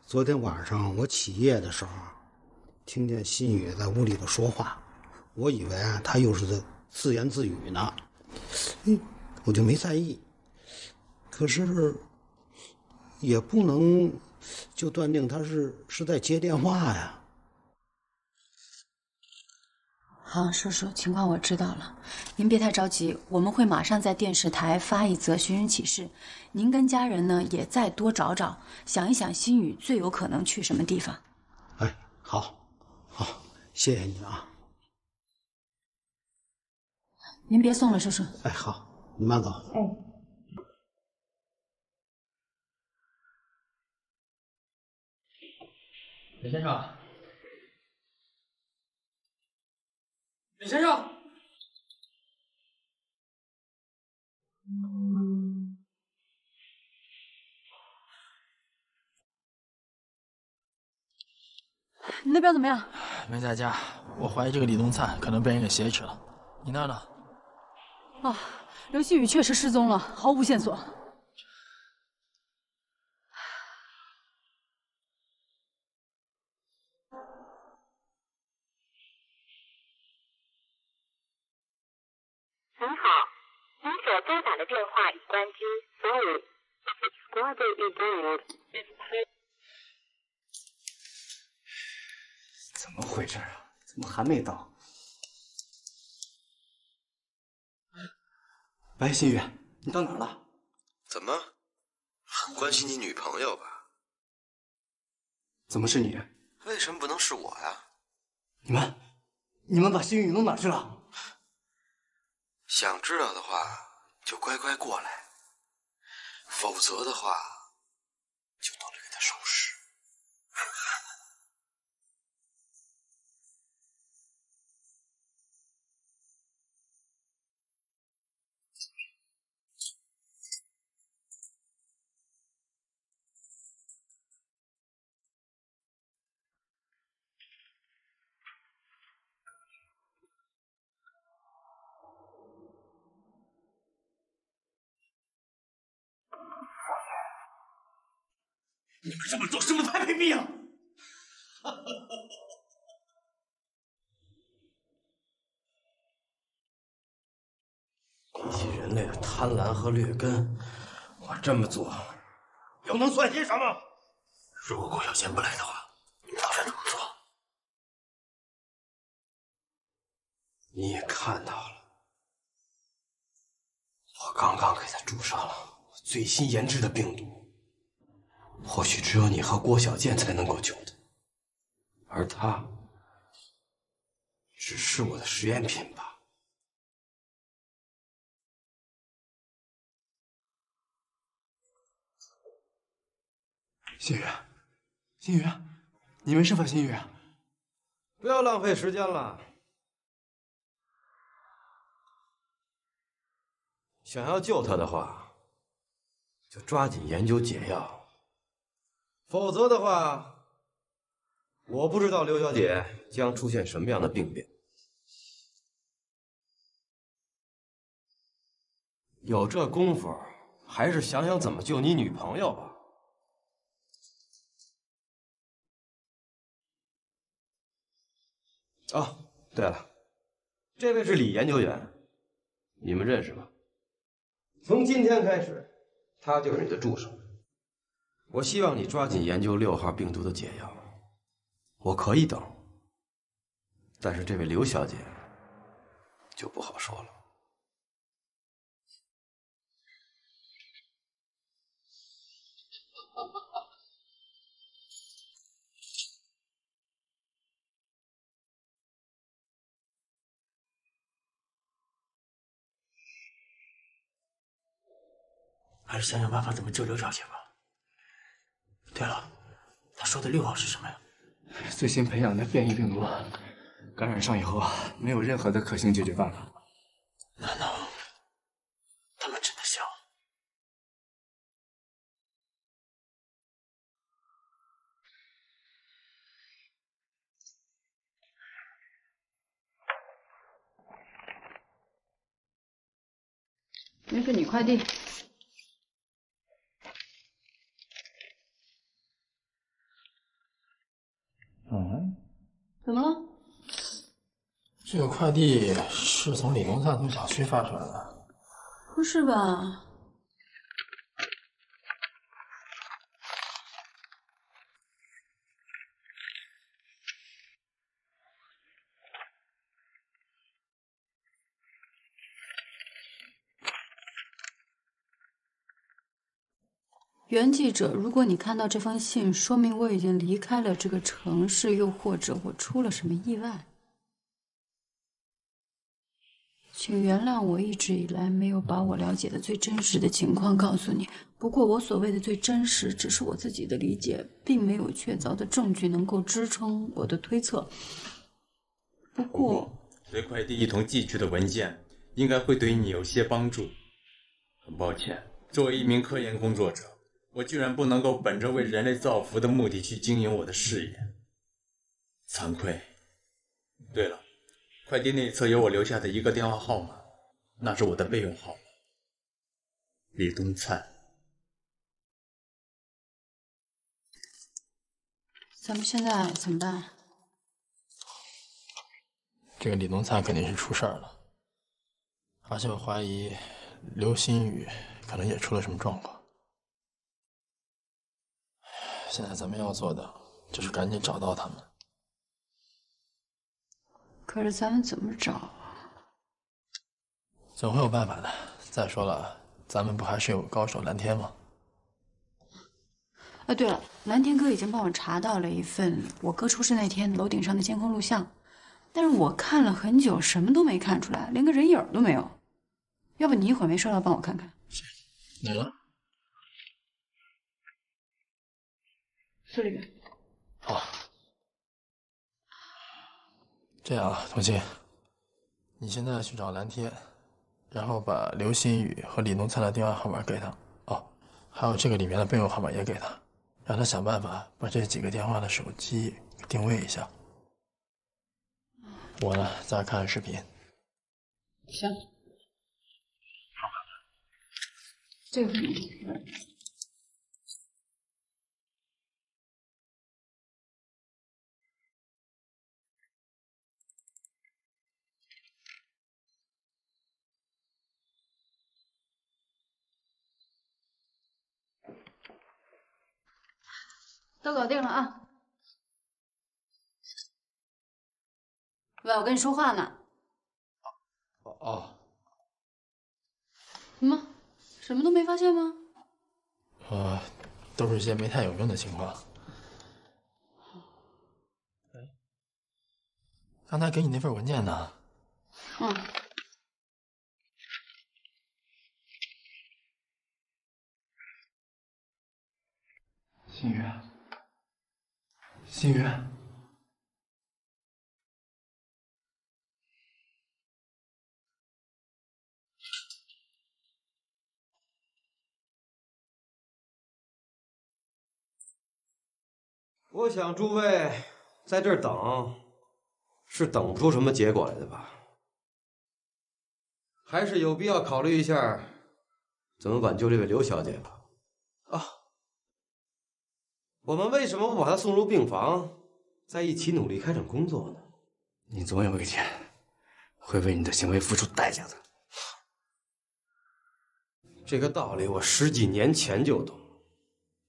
昨天晚上我起夜的时候，听见心雨在屋里头说话，我以为他又是在自言自语呢，我就没在意。可是也不能就断定他是在接电话呀。好，叔叔，情况我知道了，您别太着急，我们会马上在电视台发一则寻人启事。您跟家人呢也再多找找，想一想心雨最有可能去什么地方。哎，好，谢谢你啊。您别送了，叔叔。哎，好，你慢走。哎。李先生，李先生，你那边怎么样？没在家，我怀疑这个李东灿可能被人给挟持了。你那儿呢？啊，刘希雨确实失踪了，毫无线索。您好，您所拨打的电话已关机，所以 subscriber is busy。怎么回事啊？怎么还没到？喂，心雨，你到哪儿了？怎么，很关心你女朋友吧？怎么是你？为什么不能是我呀？你们把心雨弄哪去了？想知道的话，就乖乖过来；否则的话，就都得给他收拾。你们这么做是不是太卑鄙了？比起人类的贪婪和劣根，我这么做又能算些什么？如果郭小倩不来的话，你们打算怎么做？你也看到了，我刚刚给他注上了最新研制的病毒，或许只有你和郭小贱才能够救他，而他只是我的实验品吧。新宇，新宇，你没事吧？新宇，不要浪费时间了。想要救他的话，就抓紧研究解药，否则的话，我不知道刘小姐将出现什么样的病变。有这功夫，还是想想怎么救你女朋友吧。哦，对了，这位是李研究员，你们认识吗？从今天开始，他就是你的助手。我希望你抓紧研究6号病毒的解药。我可以等，但是这位刘小姐就不好说了。还是想想办法怎么救刘小姐吧。对了，他说的6号是什么呀？最新培养的变异病毒，感染上以后没有任何的可行解决办法。难道他们真的想？那是你快递。怎么了？这个快递是从李东灿从小区发出来的。不是吧？原记者，如果你看到这封信，说明我已经离开了这个城市，又或者我出了什么意外。请原谅我一直以来没有把我了解的最真实的情况告诉你。不过我所谓的最真实，只是我自己的理解，并没有确凿的证据能够支撑我的推测。不过，随快递一同寄去的文件，应该会对你有些帮助。很抱歉，作为一名科研工作者，我居然不能够本着为人类造福的目的去经营我的事业，惭愧。对了，快递内侧有我留下的一个电话号码，那是我的备用号码，李东灿。咱们现在怎么办？这个李东灿肯定是出事儿了，而且我怀疑刘新宇可能也出了什么状况。现在咱们要做的就是赶紧找到他们。可是咱们怎么找啊？总会有办法的。再说了，咱们不还是有高手蓝天吗？对了，蓝天哥已经帮我查到了一份我哥出事那天楼顶上的监控录像，但是我看了很久，什么都没看出来，连个人影都没有。要不你一会儿没收到帮我看看？哪个？这里边。好。这样啊，童心，你现在去找蓝天，然后把刘新宇和李东灿的电话号码给他。哦，还有这个里面的备用号码也给他，让他想办法把这几个电话的手机定位一下。我呢，再看看视频。行。这个。都搞定了啊。喂，我跟你说话呢。哦，什么？什么都没发现吗？都是些没太有用的情况。刚才给你那份文件呢？新宇，新宇，我想诸位在这儿等，是等不出什么结果来的吧？还是有必要考虑一下怎么挽救这位刘小姐吧？啊，我们为什么不把她送入病房，在一起努力开展工作呢？你总有一天会为你的行为付出代价的。这个道理我10几年前就懂，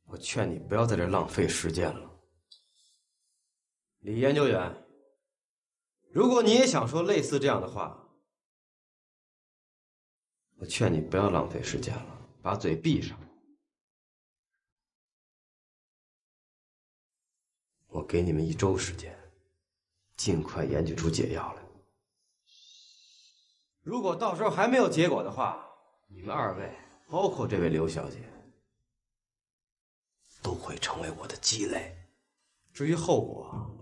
我劝你不要在这浪费时间了。李研究员，如果你也想说类似这样的话，我劝你不要浪费时间了，把嘴闭上。我给你们1周时间，尽快研究出解药来。如果到时候还没有结果的话，你们2位，包括这位刘小姐，都会成为我的鸡肋。至于后果，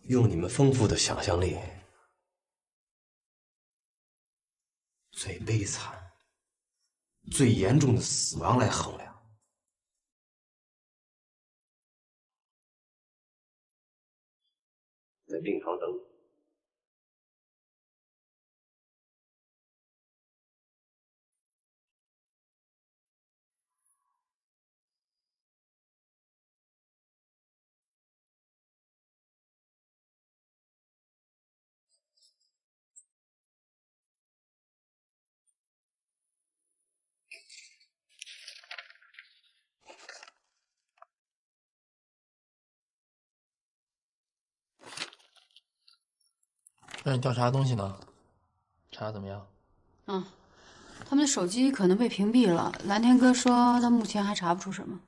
用你们丰富的想象力，最悲惨、最严重的死亡来衡量。在病房等你。让你调查的东西呢？查得怎么样？他们的手机可能被屏蔽了。蓝天哥说他目前还查不出什么。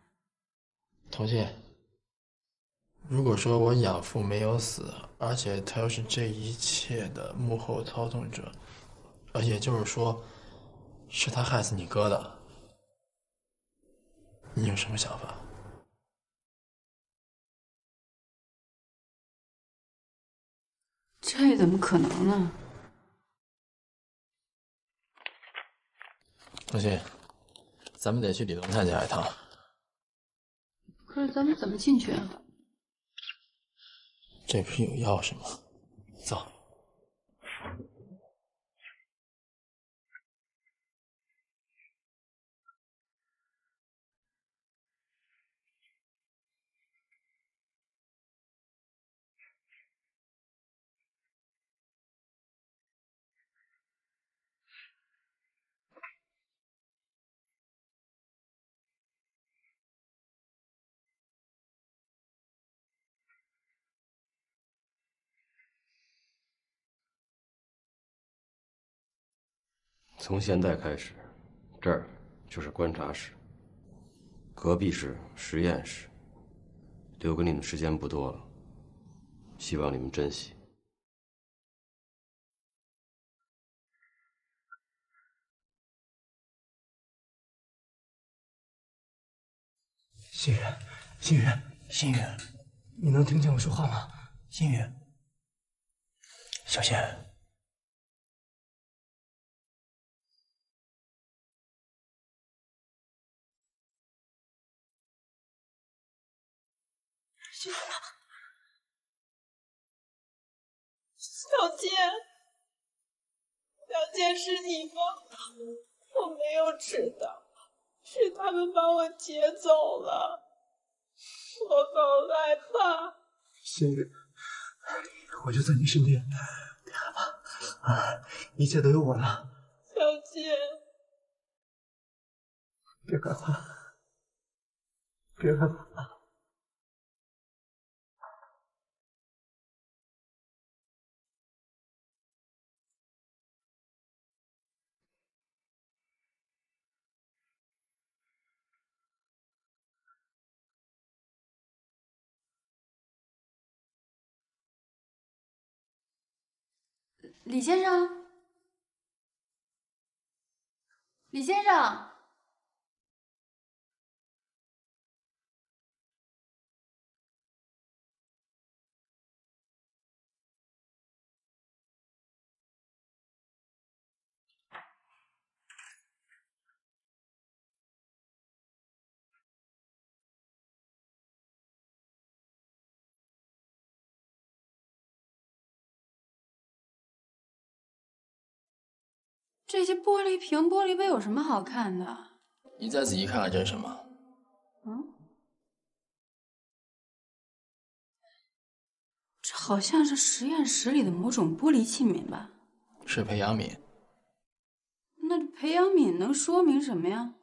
童信，如果说我养父没有死，而且他又是这一切的幕后操纵者，也就是说，是他害死你哥的，你有什么想法？这怎么可能呢？童信，咱们得去李龙泰家一趟。可是咱们怎么进去啊？这不是有钥匙吗？走。从现在开始，这儿就是观察室，隔壁是实验室。留给你们时间不多了，希望你们珍惜。心雨，心雨，心雨，你能听见我说话吗？心雨，小贤。小健，小健是你吗？我没有知道，是他们把我劫走了，我好害怕。心雨，我就在你身边，别害怕，一切都有我呢。小健，别害怕，别害怕。李先生，李先生。这些玻璃瓶、玻璃杯有什么好看的？你再仔细看看这是什么？这好像是实验室里的某种玻璃器皿吧？是培养皿。那培养皿能说明什么呀？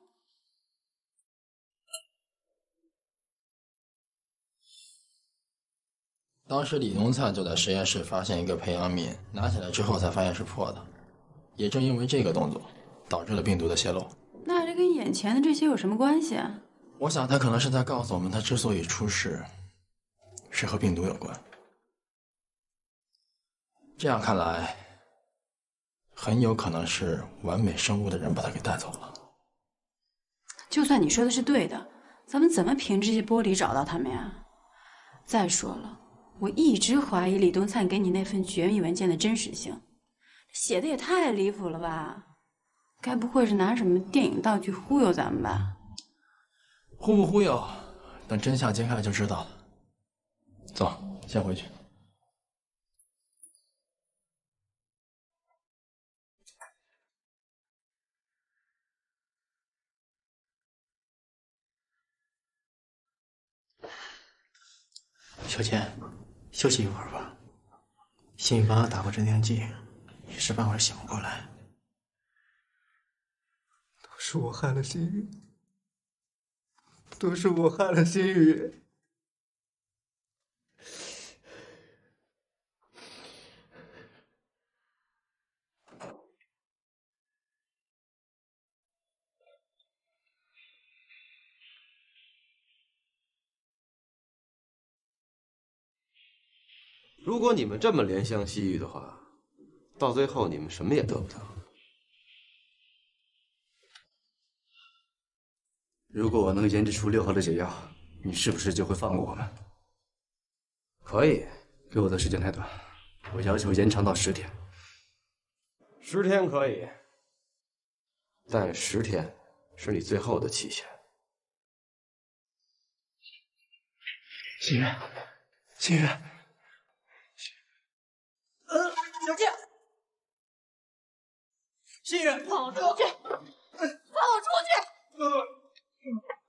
当时李东灿就在实验室发现一个培养皿，拿起来之后才发现是破的。也正因为这个动作，导致了病毒的泄露。那这跟眼前的这些有什么关系啊？我想他可能是在告诉我们，他之所以出事，是和病毒有关。这样看来，很有可能是完美生物的人把他给带走了。就算你说的是对的，咱们怎么凭这些玻璃找到他们呀？再说了，我一直怀疑李东灿给你那份绝密文件的真实性，写的也太离谱了吧？该不会是拿什么电影道具忽悠咱们吧？忽不忽悠，等真相揭开就知道了。走，先回去。小倩，休息一会儿吧。心雨帮他打过镇定剂，一时半会儿醒不过来。都是我害了心雨，都是我害了心雨。如果你们这么怜香惜玉的话，到最后你们什么也得不到。如果我能研制出6号的解药，你是不是就会放过我们？可以，给我的时间太短，我要求延长到10天。10天可以，但10天是你最后的期限。心雨，心雨。小静，心雨，放我出去！放我出去！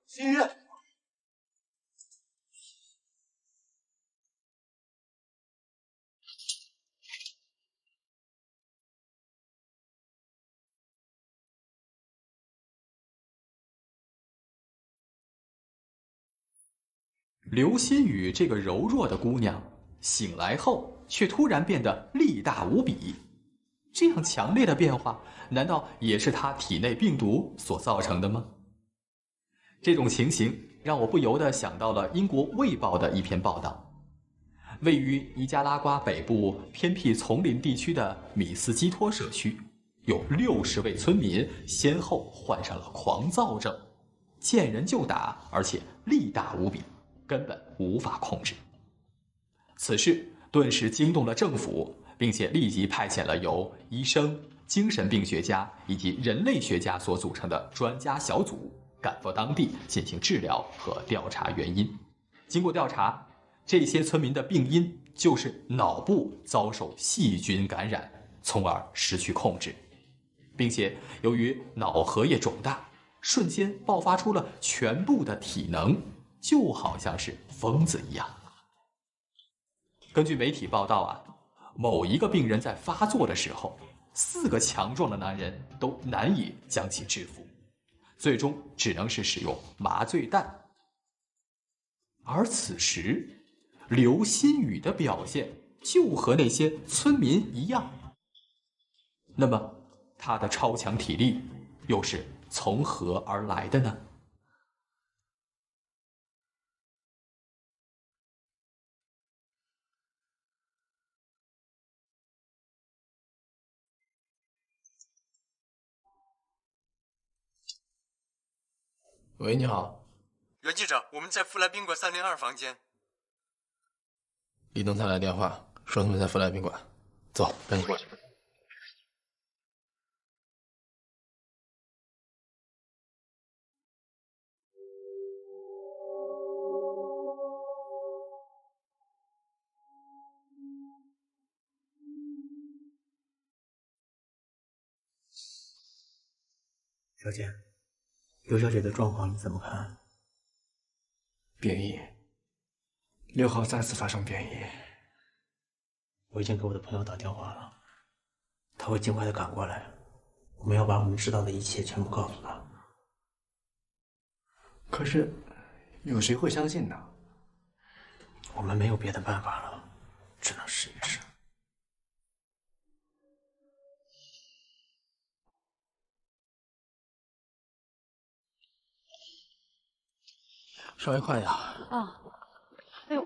心雨，刘心雨这个柔弱的姑娘，醒来后却突然变得力大无比。这样强烈的变化，难道也是她体内病毒所造成的吗？这种情形让我不由得想到了英国《卫报》的一篇报道。位于尼加拉瓜北部偏僻丛林地区的米斯基托社区，有60位村民先后患上了狂躁症，见人就打，而且力大无比，根本无法控制。此事顿时惊动了政府，并且立即派遣了由医生、精神病学家以及人类学家所组成的专家小组，赶赴当地进行治疗和调查原因。经过调查，这些村民的病因就是脑部遭受细菌感染，从而失去控制，并且由于脑荷叶肿大，瞬间爆发出了全部的体能，就好像是疯子一样。根据媒体报道啊，某一个病人在发作的时候，4个强壮的男人都难以将其制服，最终只能是使用麻醉弹。而此时，刘心雨的表现就和那些村民一样。那么，他的超强体力又是从何而来的呢？喂，你好，袁记者，我们在富来宾馆302房间。李东才来电话，说他们在富来宾馆，走，赶紧过去。小姐，刘小姐的状况你怎么看？变异，6号再次发生变异。我已经给我的朋友打电话了，他会尽快的赶过来。我们要把我们知道的一切全部告诉他。可是，有谁会相信呢？我们没有别的办法了，只能试一试。稍微快点。啊，哎呦，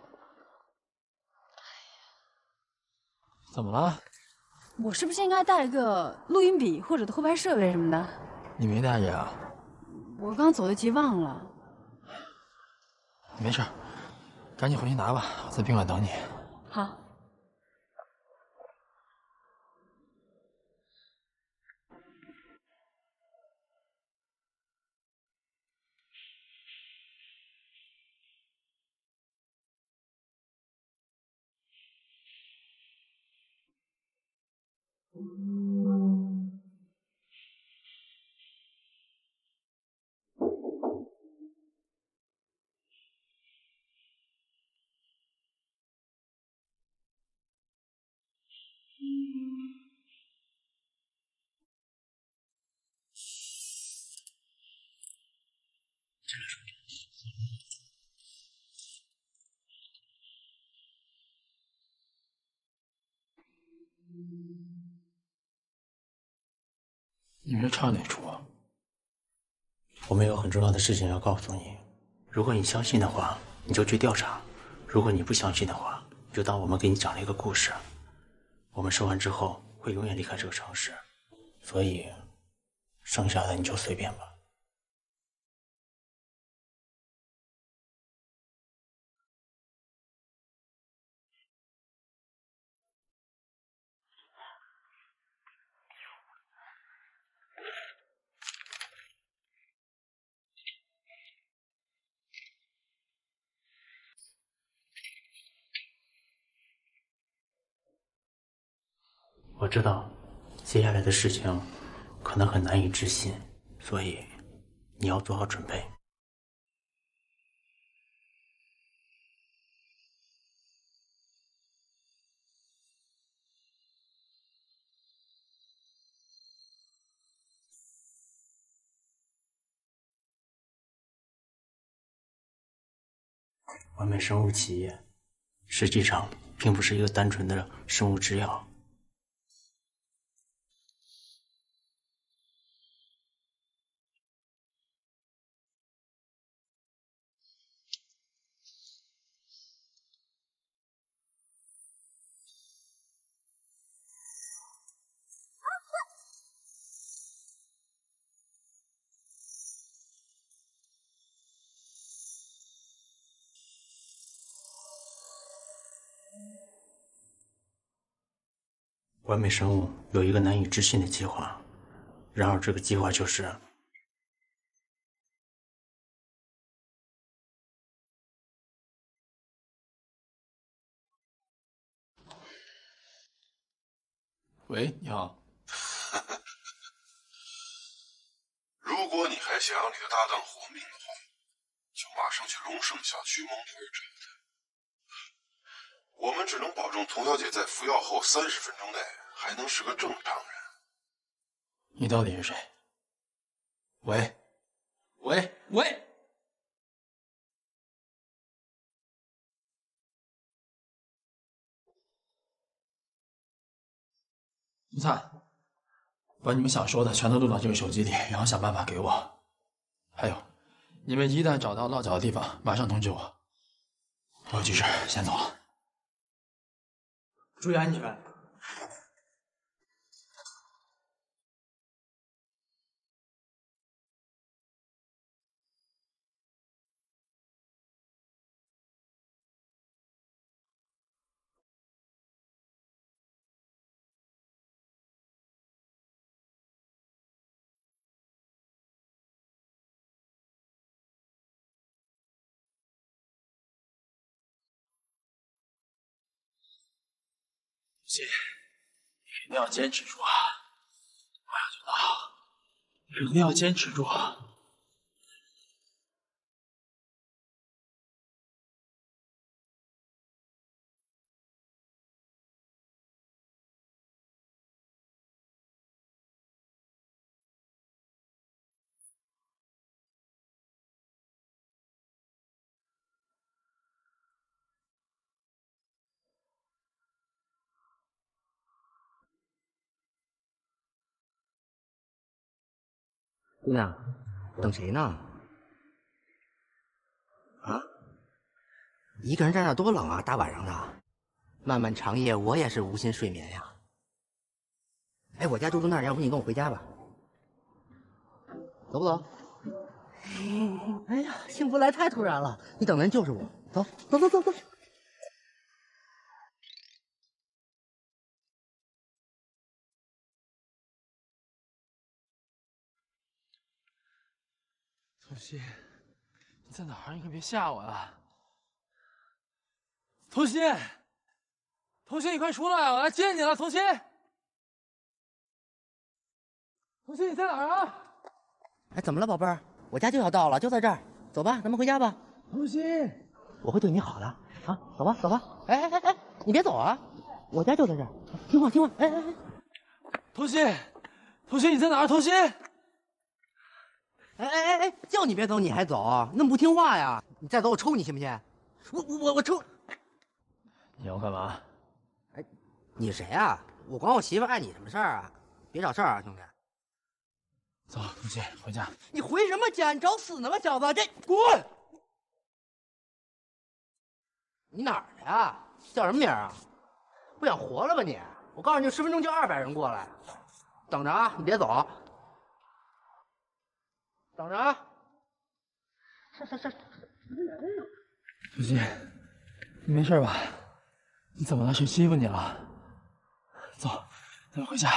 怎么了？我是不是应该带个录音笔或者偷拍设备什么的？你没带着呀？我刚走得急忘了。没事，赶紧回去拿吧，我在宾馆等你。好。你是唱哪出啊？我们有很重要的事情要告诉你，如果你相信的话，你就去调查；如果你不相信的话，就当我们给你讲了一个故事。我们说完之后会永远离开这个城市，所以剩下的你就随便吧。我知道接下来的事情可能很难以置信，所以你要做好准备。完美生物企业实际上并不是一个单纯的生物制药。完美生物有一个难以置信的计划，然而这个计划就是喂，你好。如果你还想让你的搭档活命的话，就马上去荣盛小区蒙头找他。我们只能保证童小姐在服药后30分钟内还能是个正常人。你到底是谁？喂，喂，喂！吴灿，把你们想说的全都录到这个手机里，然后想办法给我。还有，你们一旦找到落脚的地方，马上通知我。我有急事，先走了。注意安全。信，你一定要坚持住啊！马上就到，你一定要坚持住。姑娘，等谁呢？啊？一个人在那多冷啊，大晚上的。漫漫长夜，我也是无心睡眠呀。哎，我家住那儿，要不你跟我回家吧？走不走？哎呀，幸福来太突然了，你等的人就是我。走，走走走走。童心，你在哪儿？你可别吓我啊！童心，童心，你快出来，我来接你了，童心。童心，你在哪儿啊？哎，怎么了，宝贝儿？我家就要到了，就在这儿。走吧，咱们回家吧。童心，我会对你好的啊！走吧，走吧。哎哎哎哎，你别走啊！我家就在这儿，听话听话。哎哎哎，童心，童心，你在哪儿？童心。哎哎哎哎，叫你别走你还走，那么不听话呀！你再走我抽你信不信？我抽！你要干嘛？哎，你谁啊？我管我媳妇碍你什么事儿啊？别找事儿啊，兄弟！走，童心，回家。你回什么家？你找死呢吧，小子！这滚！你哪儿的呀？叫什么名啊？不想活了吧你？我告诉你，10分钟就200人过来，等着啊！你别走。等着啊！童心，你没事吧？你怎么了？谁欺负你了？走，咱们回家。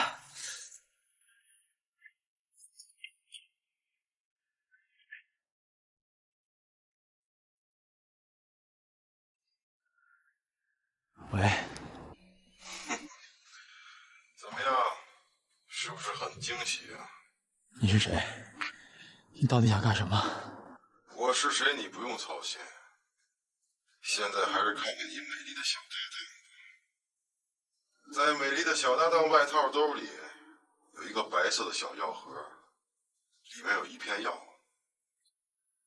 喂。怎么样？是不是很惊喜啊？你是谁？你到底想干什么？我是谁你不用操心，现在还是看看你美丽的小搭档。在美丽的小搭档外套兜里有一个白色的小药盒，里面有一片药。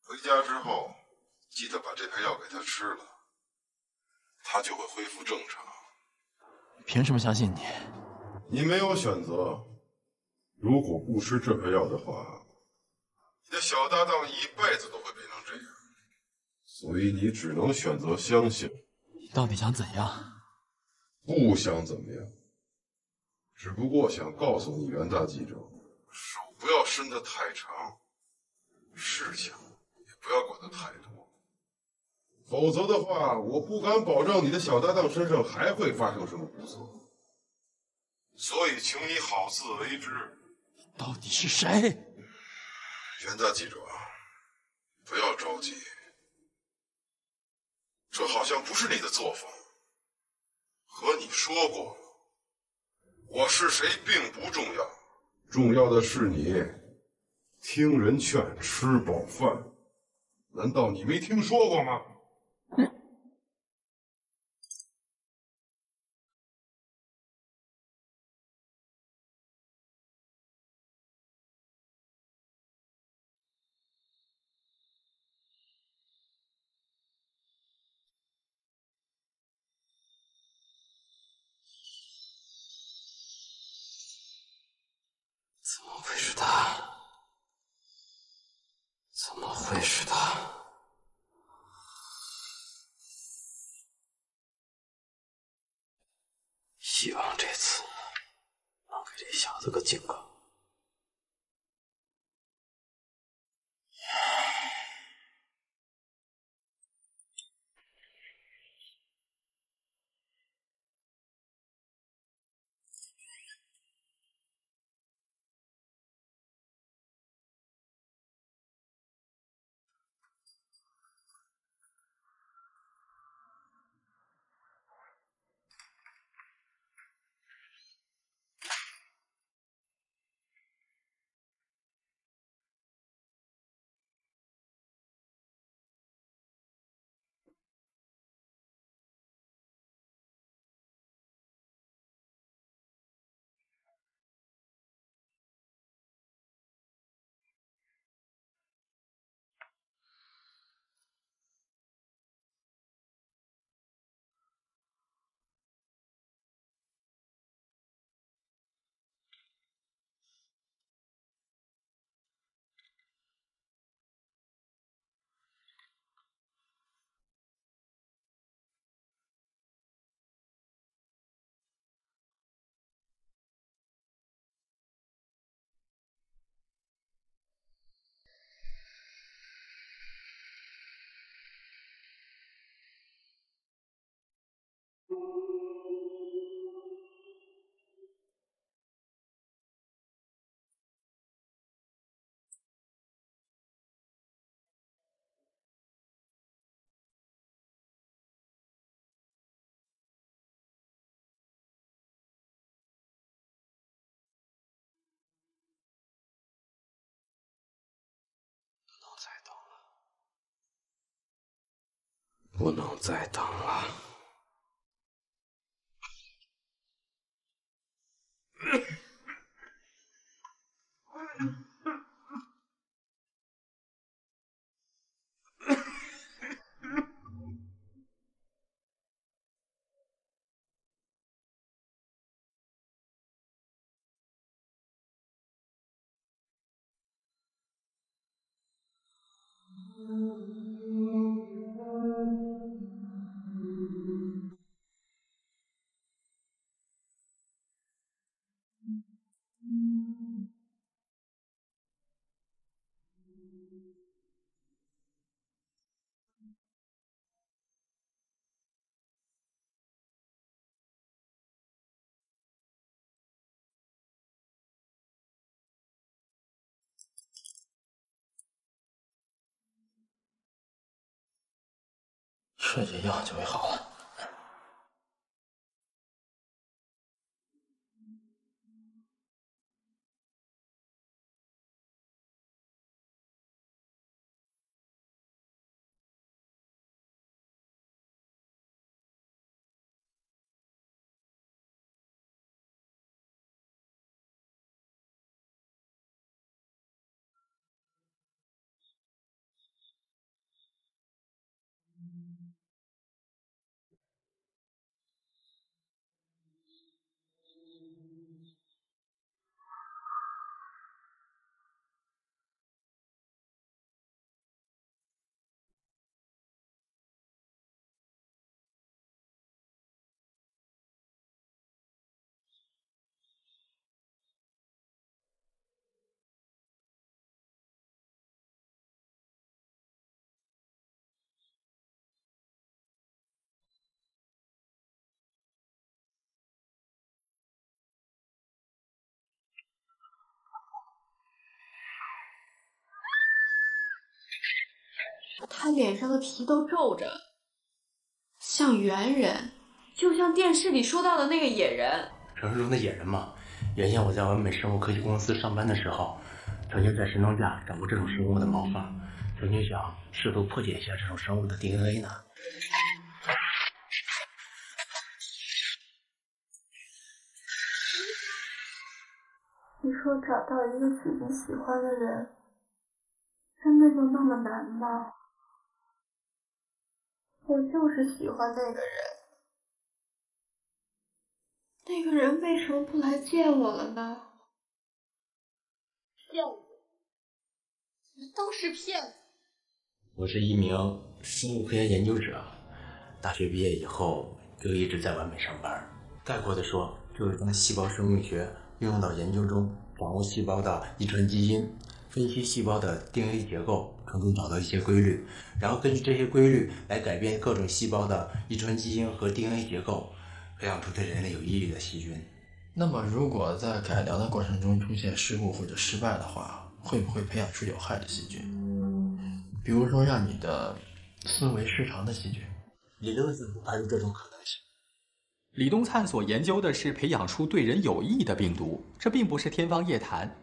回家之后记得把这片药给他吃了，他就会恢复正常。凭什么相信你？你没有选择，如果不吃这片药的话，你的小搭档一辈子都会变成这样，所以你只能选择相信。你到底想怎样？不想怎么样，只不过想告诉你，袁大记者，手不要伸得太长，事情也不要管得太多，否则的话，我不敢保证你的小搭档身上还会发生什么不测。所以，请你好自为之。到底是谁？袁大记者，不要着急，这好像不是你的作风。和你说过了，我是谁并不重要，重要的是你听人劝，吃饱饭。难道你没听说过吗？怎么会是他？怎么会是他？希望这次能给这小子个警告。再等了，不能再等了。吃点药就会好了。他脸上的皮都皱着，像猿人，就像电视里说到的那个野人。传说中的野人嘛。原先我在完美生物科技公司上班的时候，曾经在神农架掌握这种生物的毛发，曾经想试图破解一下这种生物的 DNA 呢。你说找到一个自己喜欢的人，真的就那么难吗？我就是喜欢那个人，那个人为什么不来见我了呢？骗我！你们都是骗子！我是一名生物科学研究者，大学毕业以后就一直在完美上班。概括的说，就是将细胞生命学运用到研究中，掌握细胞的遗传基因，分析细胞的 DNA 结构，从中找到一些规律，然后根据这些规律来改变各种细胞的遗传基因和 DNA 结构，培养出对人类有意义的细菌。那么，如果在改良的过程中出现失误或者失败的话，会不会培养出有害的细菌？比如说让你的思维失常的细菌？理论上不排除这种可能性。李东灿所研究的是培养出对人有益的病毒，这并不是天方夜谭。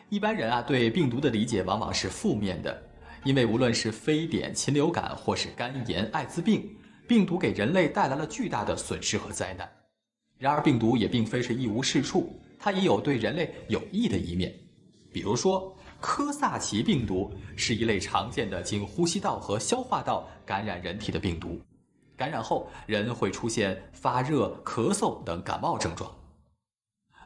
一般人对病毒的理解往往是负面的，因为无论是非典、禽流感或是肝炎、艾滋病，病毒给人类带来了巨大的损失和灾难。然而病毒也并非是一无是处，它也有对人类有益的一面。比如说科萨奇病毒是一类常见的经呼吸道和消化道感染人体的病毒，感染后人会出现发热、咳嗽等感冒症状。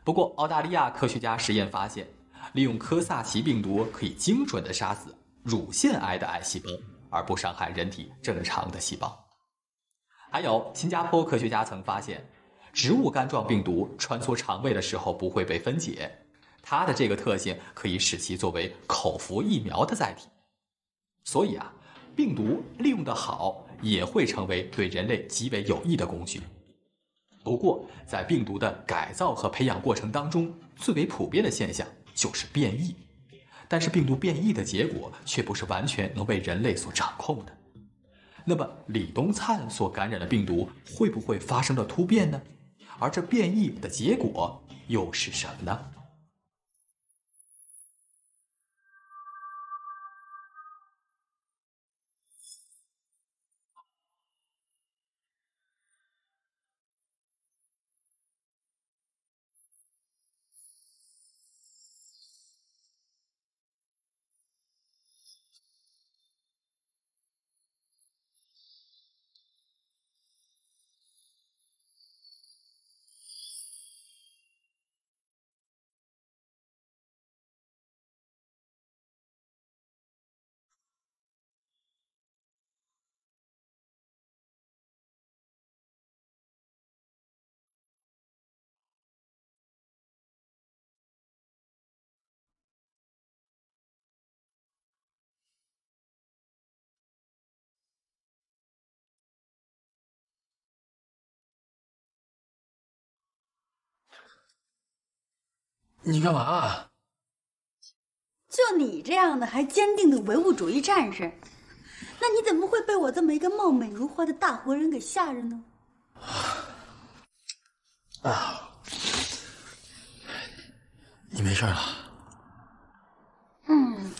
不过澳大利亚科学家实验发现，利用科萨奇病毒可以精准地杀死乳腺癌的癌细胞，而不伤害人体正常的细胞。还有新加坡科学家曾发现，植物冠状病毒穿梭肠胃的时候不会被分解，它的这个特性可以使其作为口服疫苗的载体。所以病毒利用得好，也会成为对人类极为有益的工具。不过在病毒的改造和培养过程当中，最为普遍的现象就是变异，但是病毒变异的结果却不是完全能被人类所掌控的。那么李东灿所感染的病毒会不会发生了突变呢？而这变异的结果又是什么呢？你干嘛？就你这样的还坚定的唯物主义战士，那你怎么会被我这么一个貌美如花的大活人给吓着呢？啊，你没事了？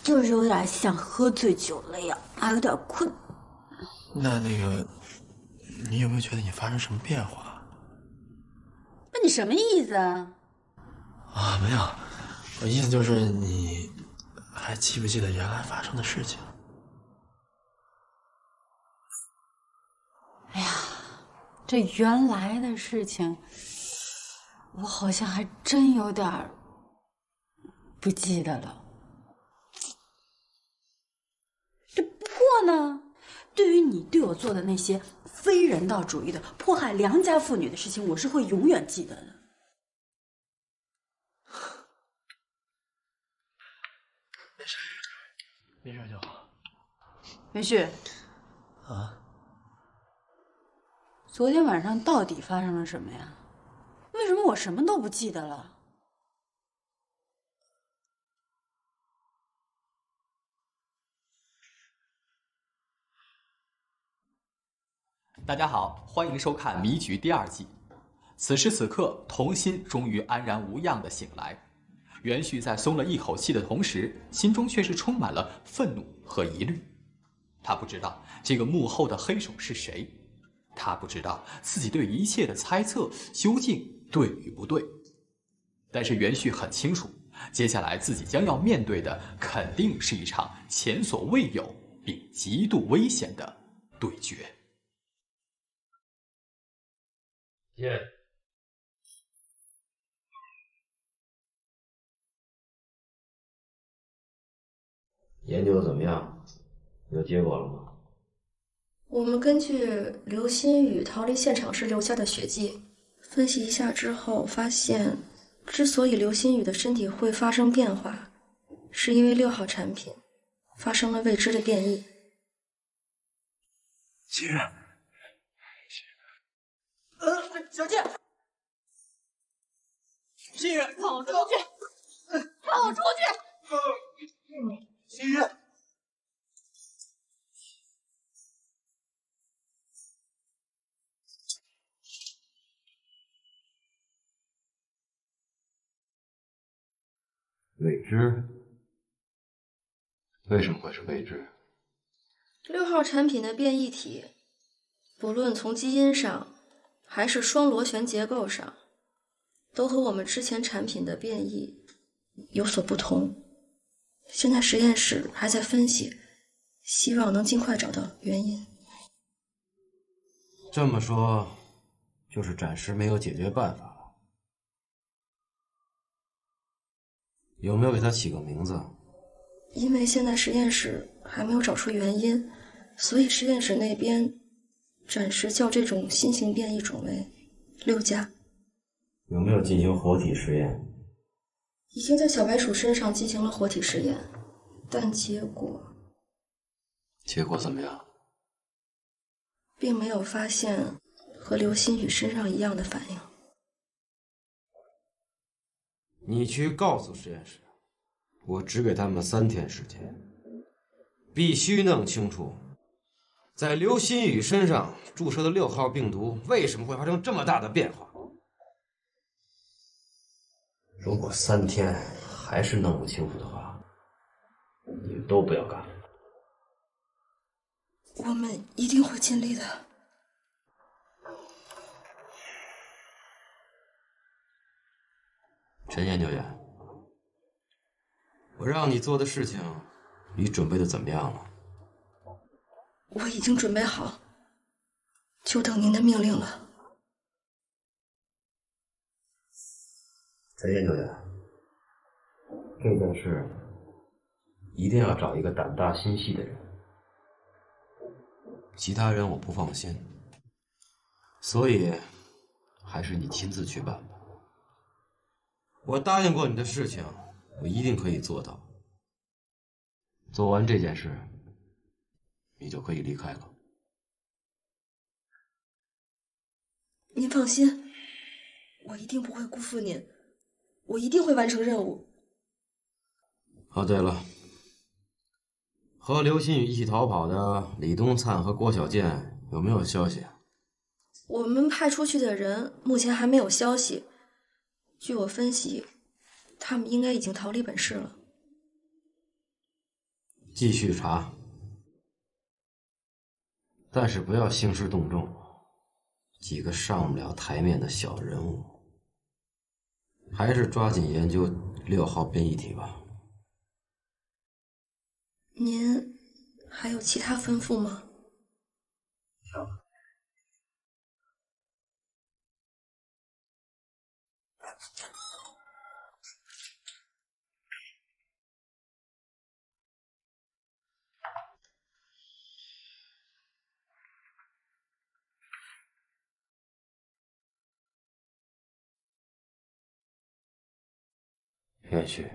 就是有点像喝醉酒了呀，还有点困。那个，你有没有觉得你发生什么变化？那你什么意思啊？啊，没有，我意思就是你还记不记得原来发生的事情？哎呀，这原来的事情，我好像还真有点不记得了。这破呢？对于你对我做的那些非人道主义的迫害良家妇女的事情，我是会永远记得的。没事就好。元旭，啊，昨天晚上到底发生了什么呀？为什么我什么都不记得了？大家好，欢迎收看《迷局》第2季。此时此刻，童心终于安然无恙地醒来。元旭在松了一口气的同时，心中却是充满了愤怒和疑虑。他不知道这个幕后的黑手是谁，他不知道自己对一切的猜测究竟对与不对。但是元旭很清楚，接下来自己将要面对的肯定是一场前所未有并极度危险的对决。耶，研究的怎么样？有结果了吗？我们根据刘新宇逃离现场时留下的血迹，分析一下之后发现，之所以刘新宇的身体会发生变化，是因为6号产品发生了未知的变异。新宇，小静，新宇，放我出去！放我出去！新宇，未知？为什么会是未知6号产品的变异体，不论从基因上还是双螺旋结构上，都和我们之前产品的变异有所不同。现在实验室还在分析，希望能尽快找到原因。这么说，就是暂时没有解决办法了。有没有给它起个名字？因为现在实验室还没有找出原因，所以实验室那边暂时叫这种新型变异种为6加。有没有进行活体实验？已经在小白鼠身上进行了活体实验，但结果怎么样？并没有发现和刘新宇身上一样的反应。你去告诉实验室，我只给他们3天时间，必须弄清楚，在刘新宇身上注射的6号病毒为什么会发生这么大的变化。如果3天还是弄不清楚的话，你们都不要干了。我们一定会尽力的。陈研究员，我让你做的事情，你准备的怎么样了？我已经准备好，就等您的命令了。陈研究员，这件事一定要找一个胆大心细的人，其他人我不放心，所以还是你亲自去办吧。我答应过你的事情，我一定可以做到。做完这件事，你就可以离开了。您放心，我一定不会辜负您。我一定会完成任务。哦，对了，和刘新宇一起逃跑的李东灿和郭小健有没有消息？我们派出去的人目前还没有消息。据我分析，他们应该已经逃离本市了。继续查，但是不要兴师动众，几个上不了台面的小人物，还是抓紧研究6号变异体吧。您还有其他吩咐吗？元旭，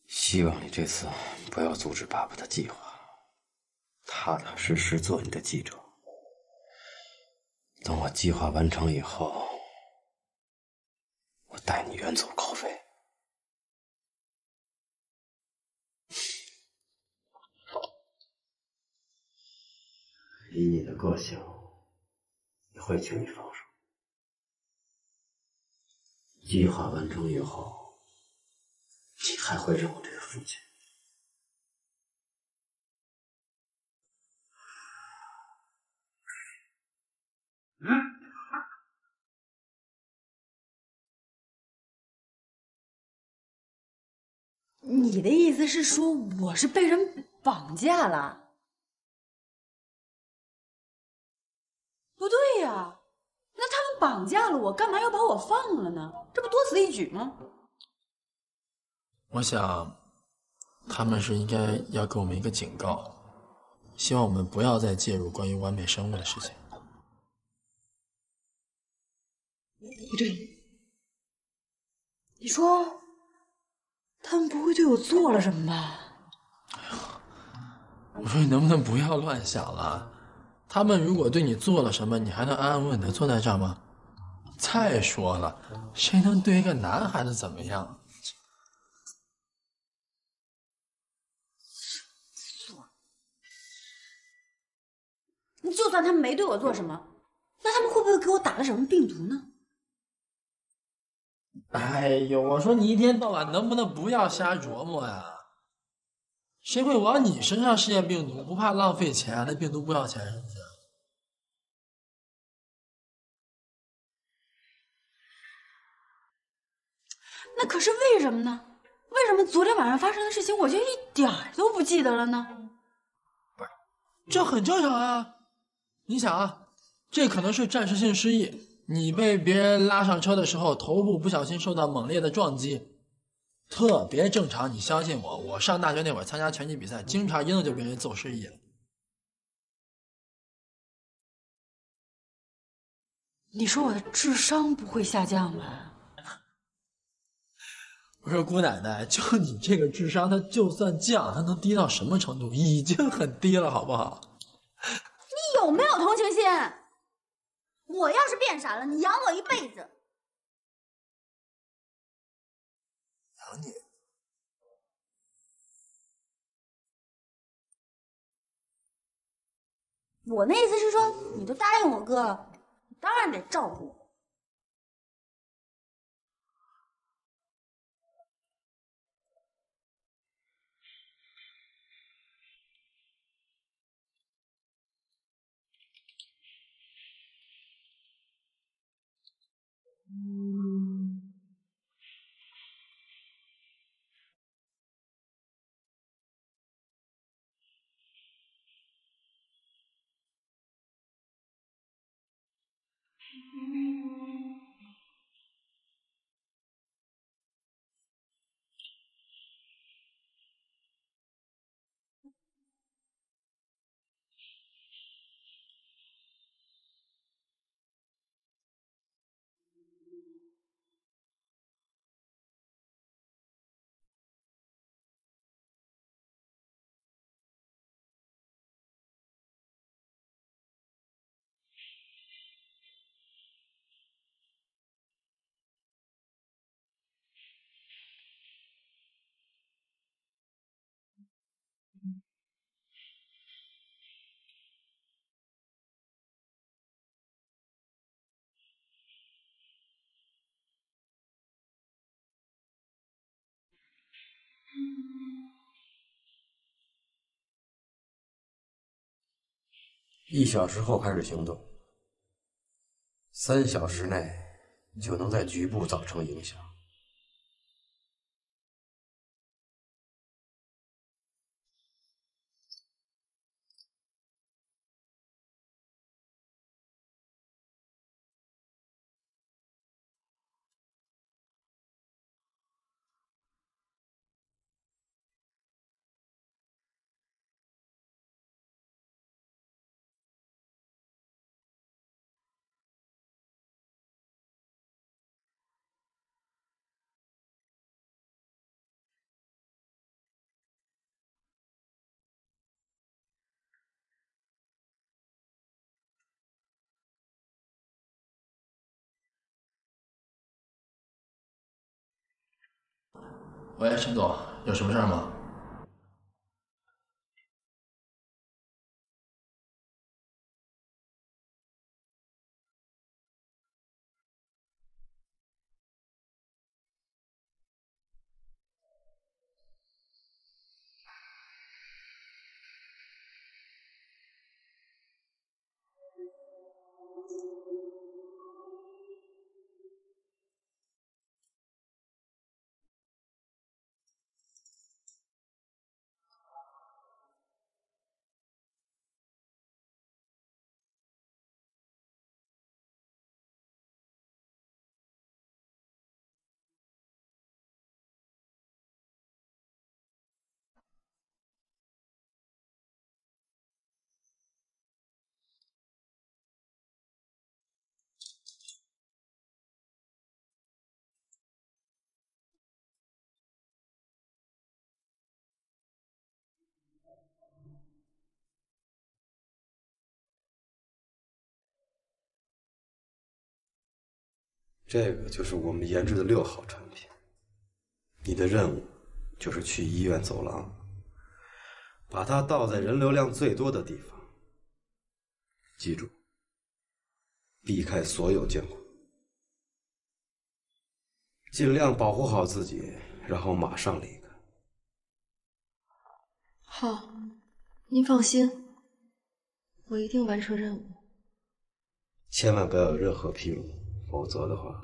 希望你这次不要阻止爸爸的计划，踏踏实实做你的记者。等我计划完成以后，我带你远走高飞。以你的个性，你会轻易放手。计划完成以后，你还会认我这个父亲。你的意思是说我是被人绑架了？不对呀，那他们绑架了我，干嘛要把我放了呢？这不多此一举吗？我想，他们是应该要给我们一个警告，希望我们不要再介入关于完美生物的事情。不对，你说他们不会对我做了什么吧？我说你能不能不要乱想了？他们如果对你做了什么，你还能安安稳稳的坐在这儿吗？再说了，谁能对一个男孩子怎么样？就算他们没对我做什么，那他们会不会给我打了什么病毒呢？哎呦，我说你一天到晚能不能不要瞎琢磨呀？谁会往你身上试验病毒？不怕浪费钱啊？那病毒不要钱是不是？那可是为什么呢？为什么昨天晚上发生的事情我就一点儿都不记得了呢？这很正常啊。你想啊，这可能是暂时性失忆，你被别人拉上车的时候，头部不小心受到猛烈的撞击，特别正常。你相信我，我上大学那会儿参加拳击比赛，经常一弄就被人揍失忆了。你说我的智商不会下降吧？我说姑奶奶，就你这个智商，它就算降，它能低到什么程度？已经很低了，好不好？你有没有同情心？我要是变傻了，你养我一辈子。养你？我那意思是说，你都答应我哥了，你当然得照顾我。1小时后开始行动，3小时内就能在局部造成影响。喂，沈总，有什么事儿吗？这个就是我们研制的6号产品。你的任务就是去医院走廊，把它倒在人流量最多的地方。记住，避开所有监控，尽量保护好自己，然后马上离开。好，您放心，我一定完成任务。千万不要有任何纰漏，否则的话，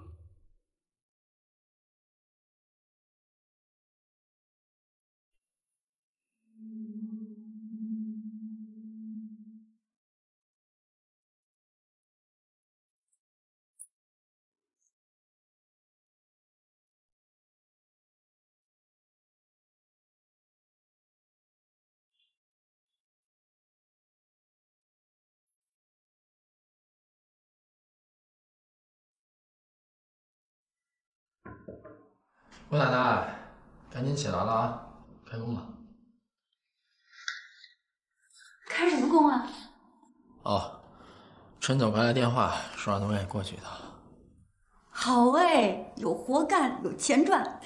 姑奶奶，赶紧起来了啊，开工了。开什么工啊？哦，陈总刚来电话说让东岳过去一趟。好哎，有活干，有钱赚。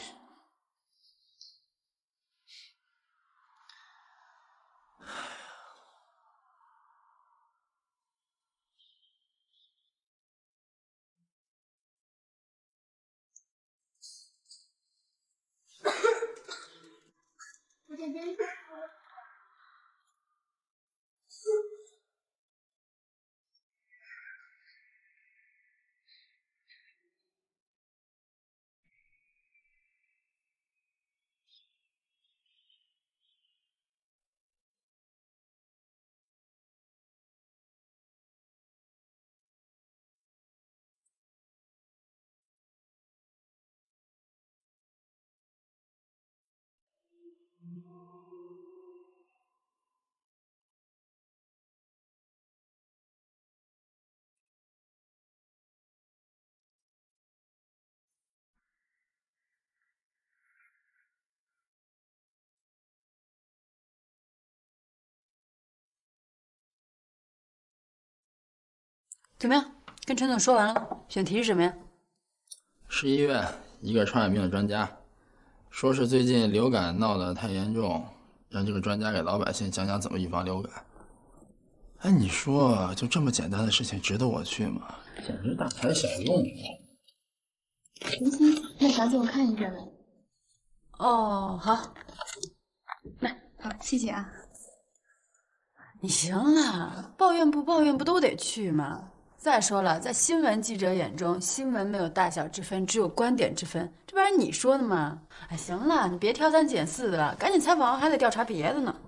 怎么样？跟陈总说完了吗？选题是什么呀？市医院一个传染病的专家，说是最近流感闹得太严重，让这个专家给老百姓讲讲怎么预防流感。哎，你说就这么简单的事情，值得我去吗？简直大材小用。林夕，那啥借我看一下呗。哦，好，来，好，谢谢啊。你行了，抱怨不抱怨不都得去吗？再说了，在新闻记者眼中，新闻没有大小之分，只有观点之分，这不是你说的吗？哎，行了，你别挑三拣四的了，赶紧采访，还得调查别的呢。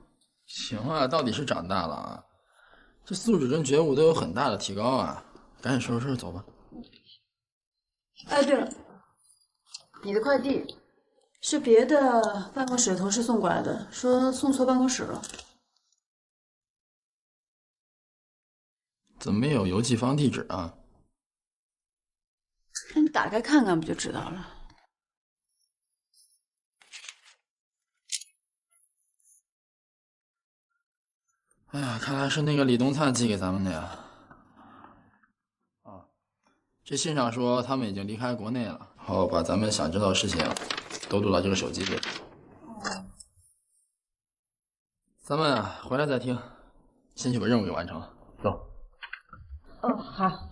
行啊，到底是长大了啊，这素质跟觉悟都有很大的提高啊！赶紧收拾收拾走吧。哎，对了，你的快递是别的办公室的同事送过来的，说送错办公室了。怎么没有邮寄方地址啊？那你打开看看不就知道了？哎呀，看来是那个李东灿寄给咱们的呀。啊，这信上说他们已经离开国内了，然后把咱们想知道的事情都录到这个手机里。咱们啊，回来再听，先去把任务给完成了。走。哦，好。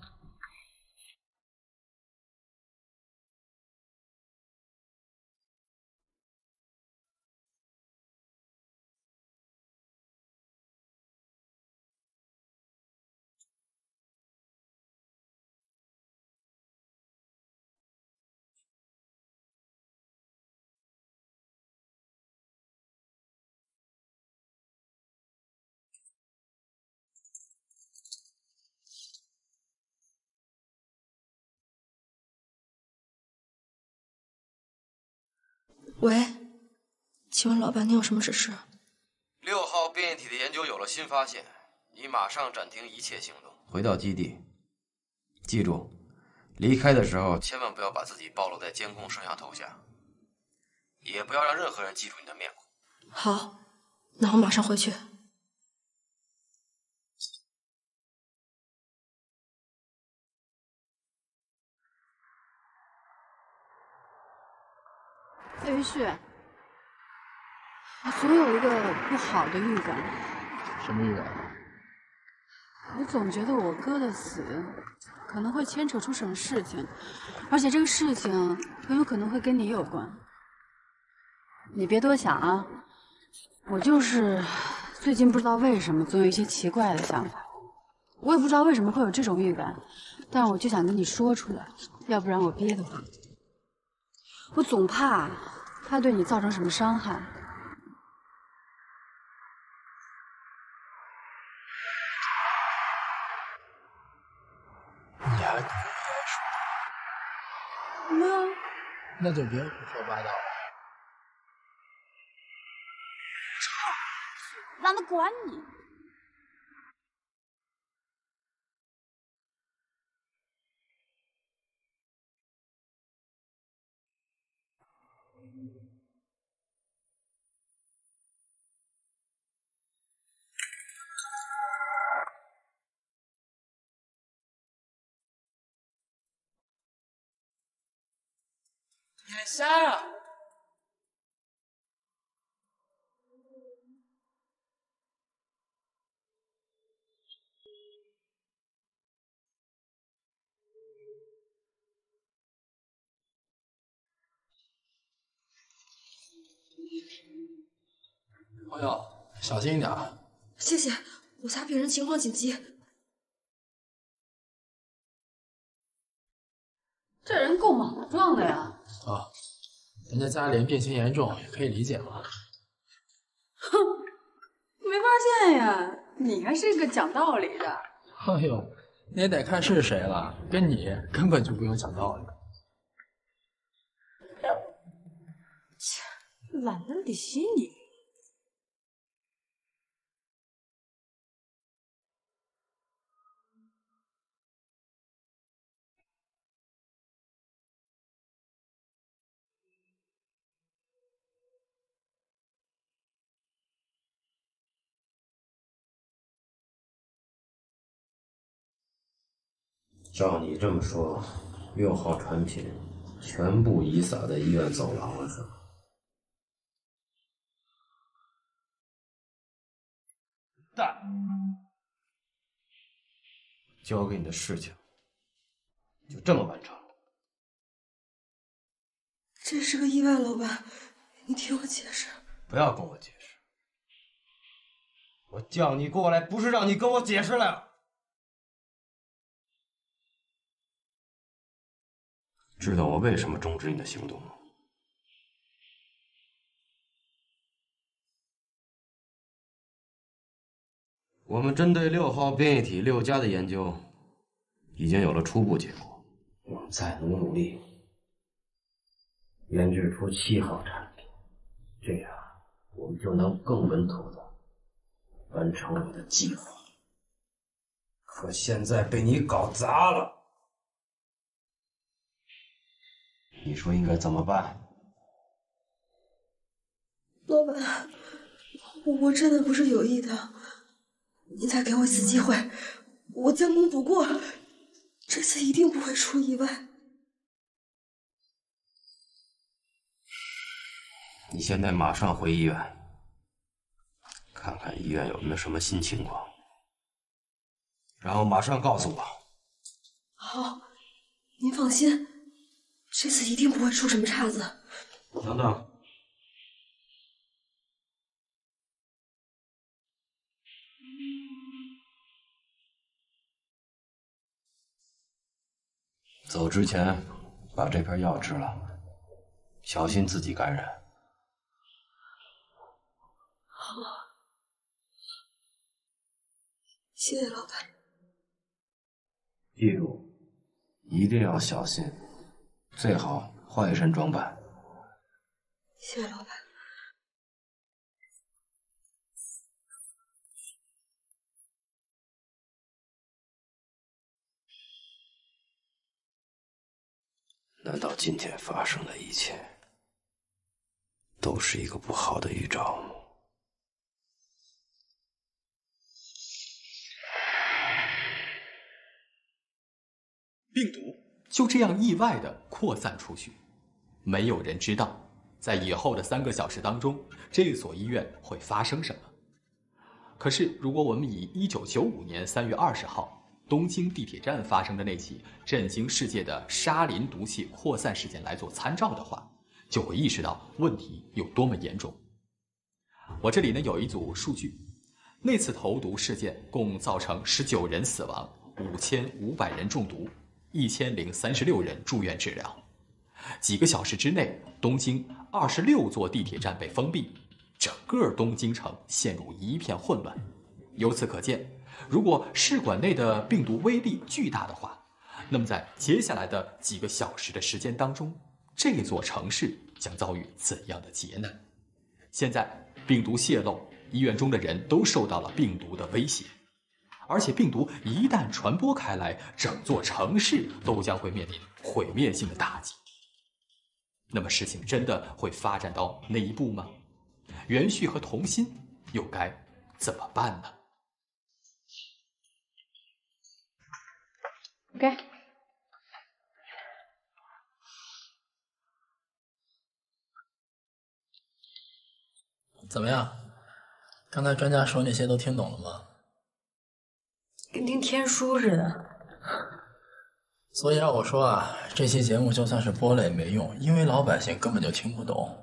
喂，请问老板，你有什么指示？6号变异体的研究有了新发现，你马上暂停一切行动，回到基地。记住，离开的时候千万不要把自己暴露在监控摄像头下，也不要让任何人记住你的面孔。好，那我马上回去。叶云旭，我总有一个不好的预感。什么预感？我总觉得我哥的死可能会牵扯出什么事情，而且这个事情很有可能会跟你有关。你别多想啊，我就是最近不知道为什么总有一些奇怪的想法，我也不知道为什么会有这种预感，但我就想跟你说出来，要不然我憋得慌。我总怕他对你造成什么伤害。你还不该说？那就别胡说八道了。懒得管你。眼瞎呀！朋友，小心一点啊！谢谢，我家病人情况紧急。这人够莽撞的呀！啊，人家家里人病情严重，可以理解嘛。哼，没发现呀？你还是个讲道理的。哎呦，那也得看是谁了，跟你根本就不用讲道理。切，懒得理你。照你这么说，6号产品全部遗撒在医院走廊了，是吧？但交给你的事情就这么完成了。这是个意外，老板，你听我解释。不要跟我解释，我叫你过来不是让你跟我解释来了。知道我为什么终止你的行动吗？我们针对6号变异体6加的研究已经有了初步结果，我们再努力研制出7号产品，这样我们就能更稳妥的完成我的计划。可现在被你搞砸了，你说应该怎么办？老板，我真的不是有意的，您再给我一次机会，我将功补过，这次一定不会出意外。你现在马上回医院，看看医院有没有什么新情况，然后马上告诉我。好，您放心，这次一定不会出什么岔子。等等，走之前把这片药吃了，小心自己感染。好，谢谢老板。记住，一定要小心，最好换一身装扮。谢谢老板。难道今天发生的一切都是一个不好的预兆吗？病毒就这样意外地扩散出去，没有人知道，在以后的3个小时当中，这所医院会发生什么。可是，如果我们以1995年3月20号东京地铁站发生的那起震惊世界的沙林毒气扩散事件来做参照的话，就会意识到问题有多么严重。我这里呢有一组数据，那次投毒事件共造成19人死亡，5500人中毒，1036人住院治疗。几个小时之内，东京26座地铁站被封闭，整个东京城陷入一片混乱。由此可见，如果试管内的病毒威力巨大的话，那么在接下来的几个小时的时间当中，这座城市将遭遇怎样的劫难？现在病毒泄露，医院中的人都受到了病毒的威胁，而且病毒一旦传播开来，整座城市都将会面临毁灭性的打击。那么事情真的会发展到那一步吗？元旭和童心又该怎么办呢？ OK， 怎么样？刚才专家说那些都听懂了吗？跟听天书似的。所以让我说啊，这期节目就算是播了也没用，因为老百姓根本就听不懂。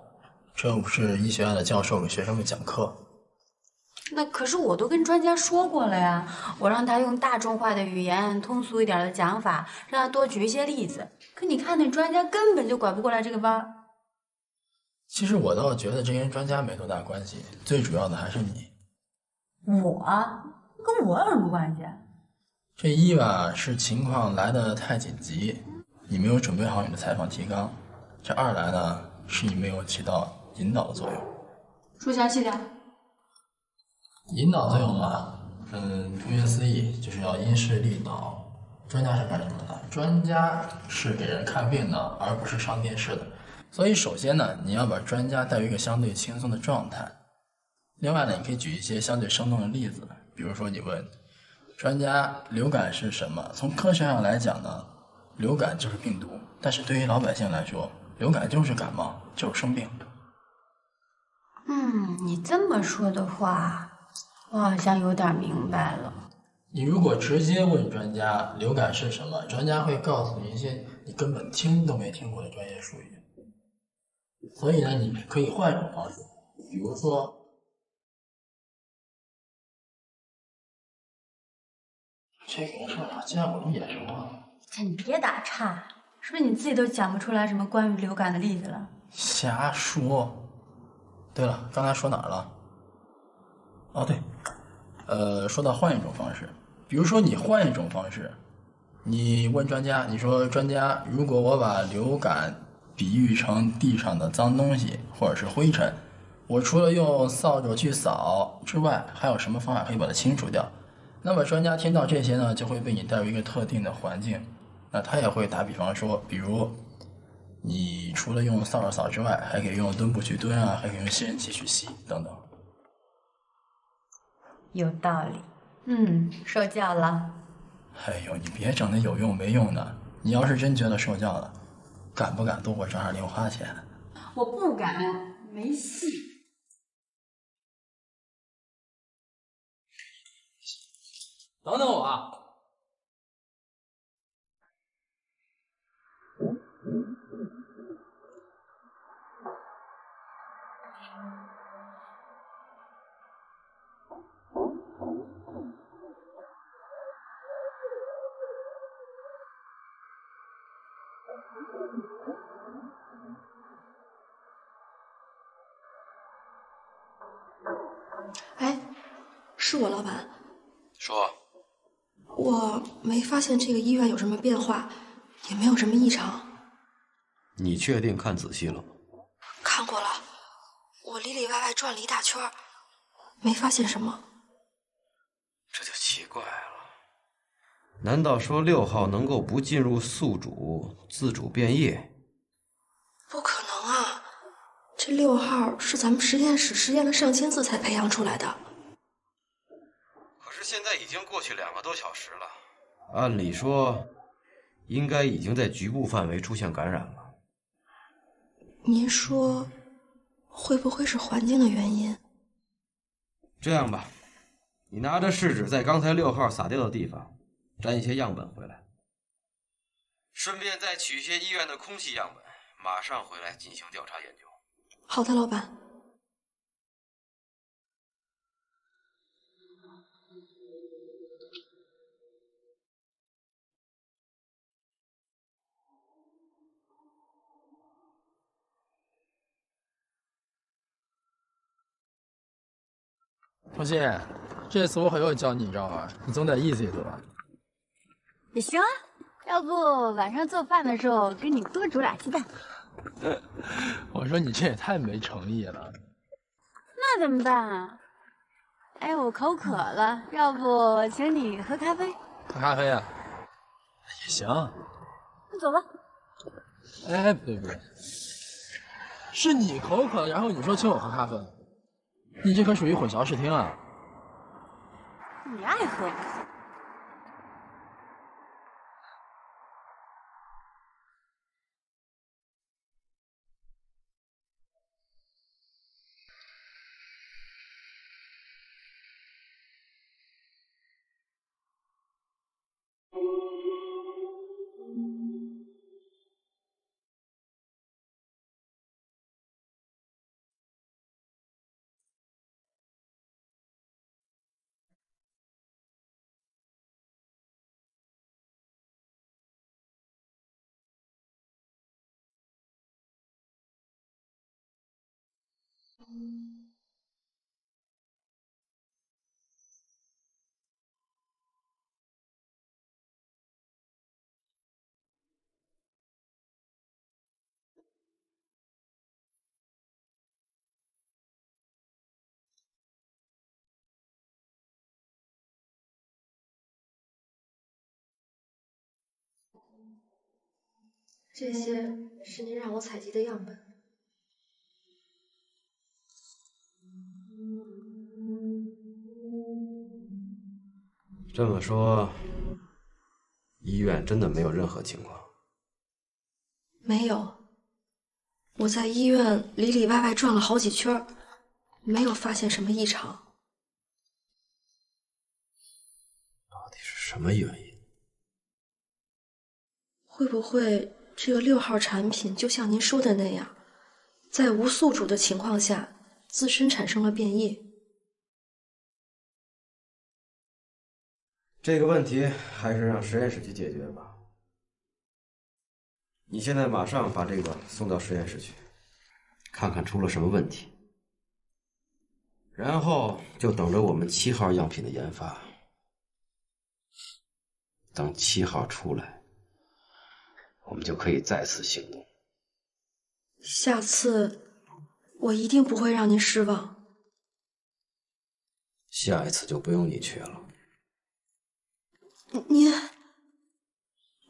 这又不是医学院的教授给学生们讲课。那可是我都跟专家说过了呀，我让他用大众化的语言、通俗一点的讲法，让他多举一些例子。可你看那专家根本就拐不过来这个弯。其实我倒觉得这跟专家没多大关系，最主要的还是你。我跟我有什么关系？这一吧是情况来得太紧急，你没有准备好你的采访提纲；这二来呢是你没有起到引导的作用。说详细点。引导作用嘛，顾名思义就是要因势利导。专家是干什么的？专家是给人看病的，而不是上电视的。所以首先呢，你要把专家带入一个相对轻松的状态。另外呢，你可以举一些相对生动的例子，比如说你问专家流感是什么？从科学上来讲呢，流感就是病毒，但是对于老百姓来说，流感就是感冒，就是生病。你这么说的话，我好像有点明白了。你如果直接问专家流感是什么，专家会告诉你一些你根本听都没听过的专业术语。所以呢，你可以换一种方式，比如说，这个是哪见过的眼神啊？你别打岔，是不是你自己都讲不出来什么关于流感的例子了？瞎说。对了，刚才说哪儿了？哦，对，说到换一种方式，比如说你换一种方式，你问专家，你说专家，如果我把流感比喻成地上的脏东西或者是灰尘，我除了用扫帚去扫之外，还有什么方法可以把它清除掉？那么专家听到这些呢，就会被你带入一个特定的环境，那他也会打比方说，比如你除了用扫帚扫之外，还可以用墩布去墩啊，还可以用吸尘器去吸等等。有道理，受教了。哎呦，你别整那有用没用的，你要是真觉得受教了，敢不敢多给我挣点零花钱？我不敢，没戏。等等我啊！哎，是我老板。说。我没发现这个医院有什么变化，也没有什么异常。你确定看仔细了吗？看过了，我里里外外转了一大圈，没发现什么。这就奇怪了。难道说6号能够不进入宿主自主变异？不可能啊！这6号是咱们实验室实验了上千次才培养出来的。可是现在已经过去2个多小时了，按理说应该已经在局部范围出现感染了。您说会不会是环境的原因？这样吧，你拿着试纸在刚才6号撒掉的地方沾一些样本回来，顺便再取一些医院的空气样本，马上回来进行调查研究。好的，老板。同心，这次我可又教你一招啊，你总得意思意思吧？也行啊，要不晚上做饭的时候给你多煮俩鸡蛋。我说你这也太没诚意了。那怎么办啊？哎，我口渴了，要不我请你喝咖啡？喝咖啡啊？也行。那走吧。哎，不对不对，是你口渴，然后你说请我喝咖啡，你这可属于混淆视听啊！你爱喝。这些是您让我采集的样本。这么说，医院真的没有任何情况？没有，我在医院里里外外转了好几圈，没有发现什么异常。到底是什么原因？会不会这个6号产品就像您说的那样，在无宿主的情况下，自身产生了变异。这个问题还是让实验室去解决吧。你现在马上把这个送到实验室去，看看出了什么问题，然后就等着我们7号样品的研发。等7号出来，我们就可以再次行动。下次我一定不会让您失望。下一次就不用你去了。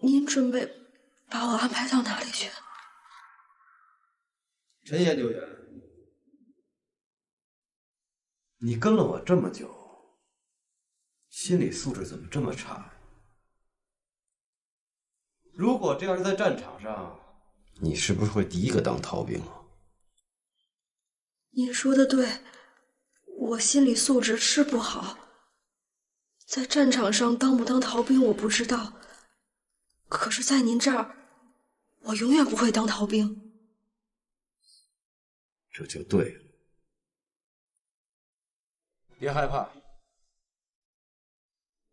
您准备把我安排到哪里去？陈研究员，你跟了我这么久，心理素质怎么这么差？如果这要是在战场上，你是不是会第一个当逃兵啊？您说的对，我心理素质是不好，在战场上当不当逃兵我不知道，可是在您这儿，我永远不会当逃兵。这就对了。别害怕，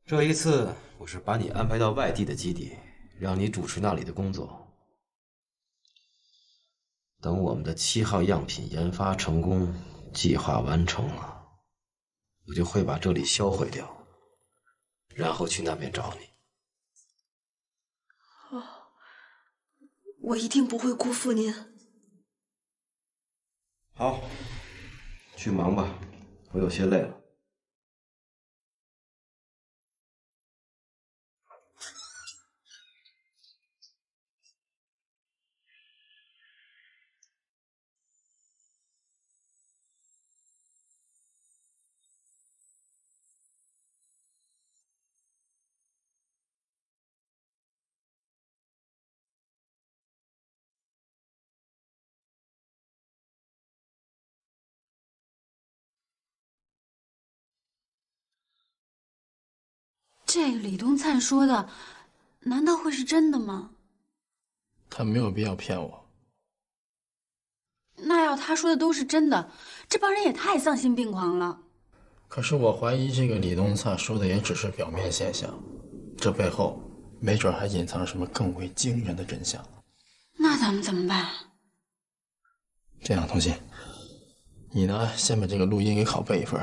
这一次我是把你安排到外地的基地，让你主持那里的工作。等我们的7号样品研发成功，计划完成了，我就会把这里销毁掉，然后去那边找你。我一定不会辜负您。好，去忙吧，我有些累了。这个李东灿说的，难道会是真的吗？他没有必要骗我。那要他说的都是真的，这帮人也太丧心病狂了。可是我怀疑这个李东灿说的也只是表面现象，这背后没准还隐藏着什么更为惊人的真相。那咱们怎么办？这样，童心，你呢，先把这个录音给拷贝一份，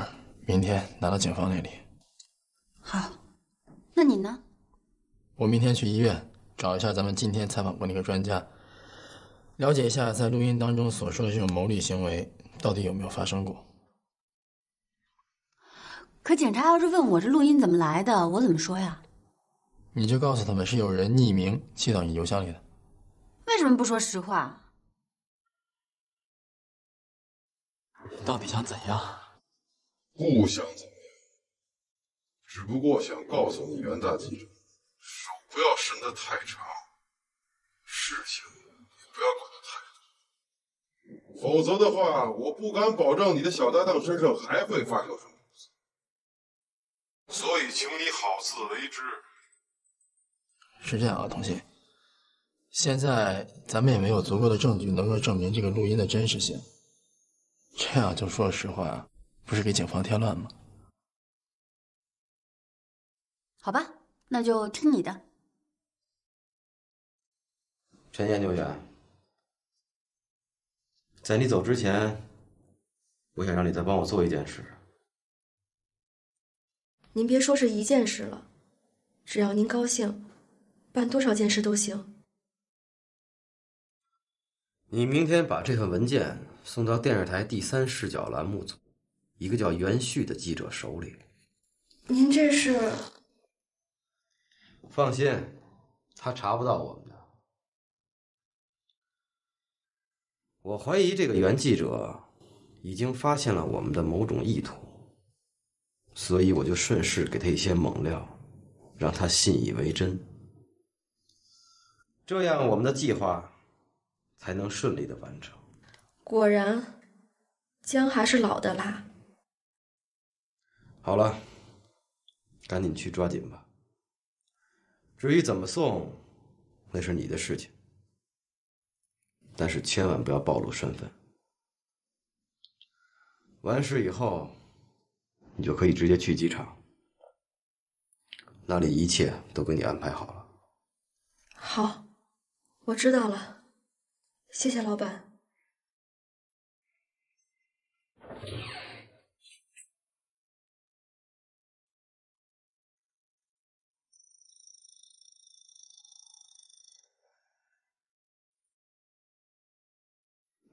明天拿到警方那里。好。那你呢？我明天去医院找一下咱们今天采访过那个专家，了解一下在录音当中所说的这种牟利行为到底有没有发生过。可警察要是问我这录音怎么来的，我怎么说呀？你就告诉他们是有人匿名寄到你邮箱里的。为什么不说实话？你到底想怎样？不想怎么样，只不过想告诉你，袁大记者，手不要伸得太长，事情也不要管得太多，否则的话，我不敢保证你的小搭档身上还会发生什么。所以，请你好自为之。是这样啊，童心。现在咱们也没有足够的证据能够证明这个录音的真实性，这样就说实话，不是给警方添乱吗？好吧，那就听你的。陈研究员，在你走之前，我想让你再帮我做一件事。您别说是一件事了，只要您高兴，办多少件事都行。你明天把这份文件送到电视台第3视角栏目组一个叫袁旭的记者手里。您这是？放心，他查不到我们的。我怀疑这个袁记者已经发现了我们的某种意图，所以我就顺势给他一些猛料，让他信以为真。这样我们的计划才能顺利的完成。果然，姜还是老的辣。好了，赶紧去抓紧吧。至于怎么送，那是你的事情，但是千万不要暴露身份。完事以后，你就可以直接去机场，那里一切都给你安排好了。好，我知道了，谢谢老板。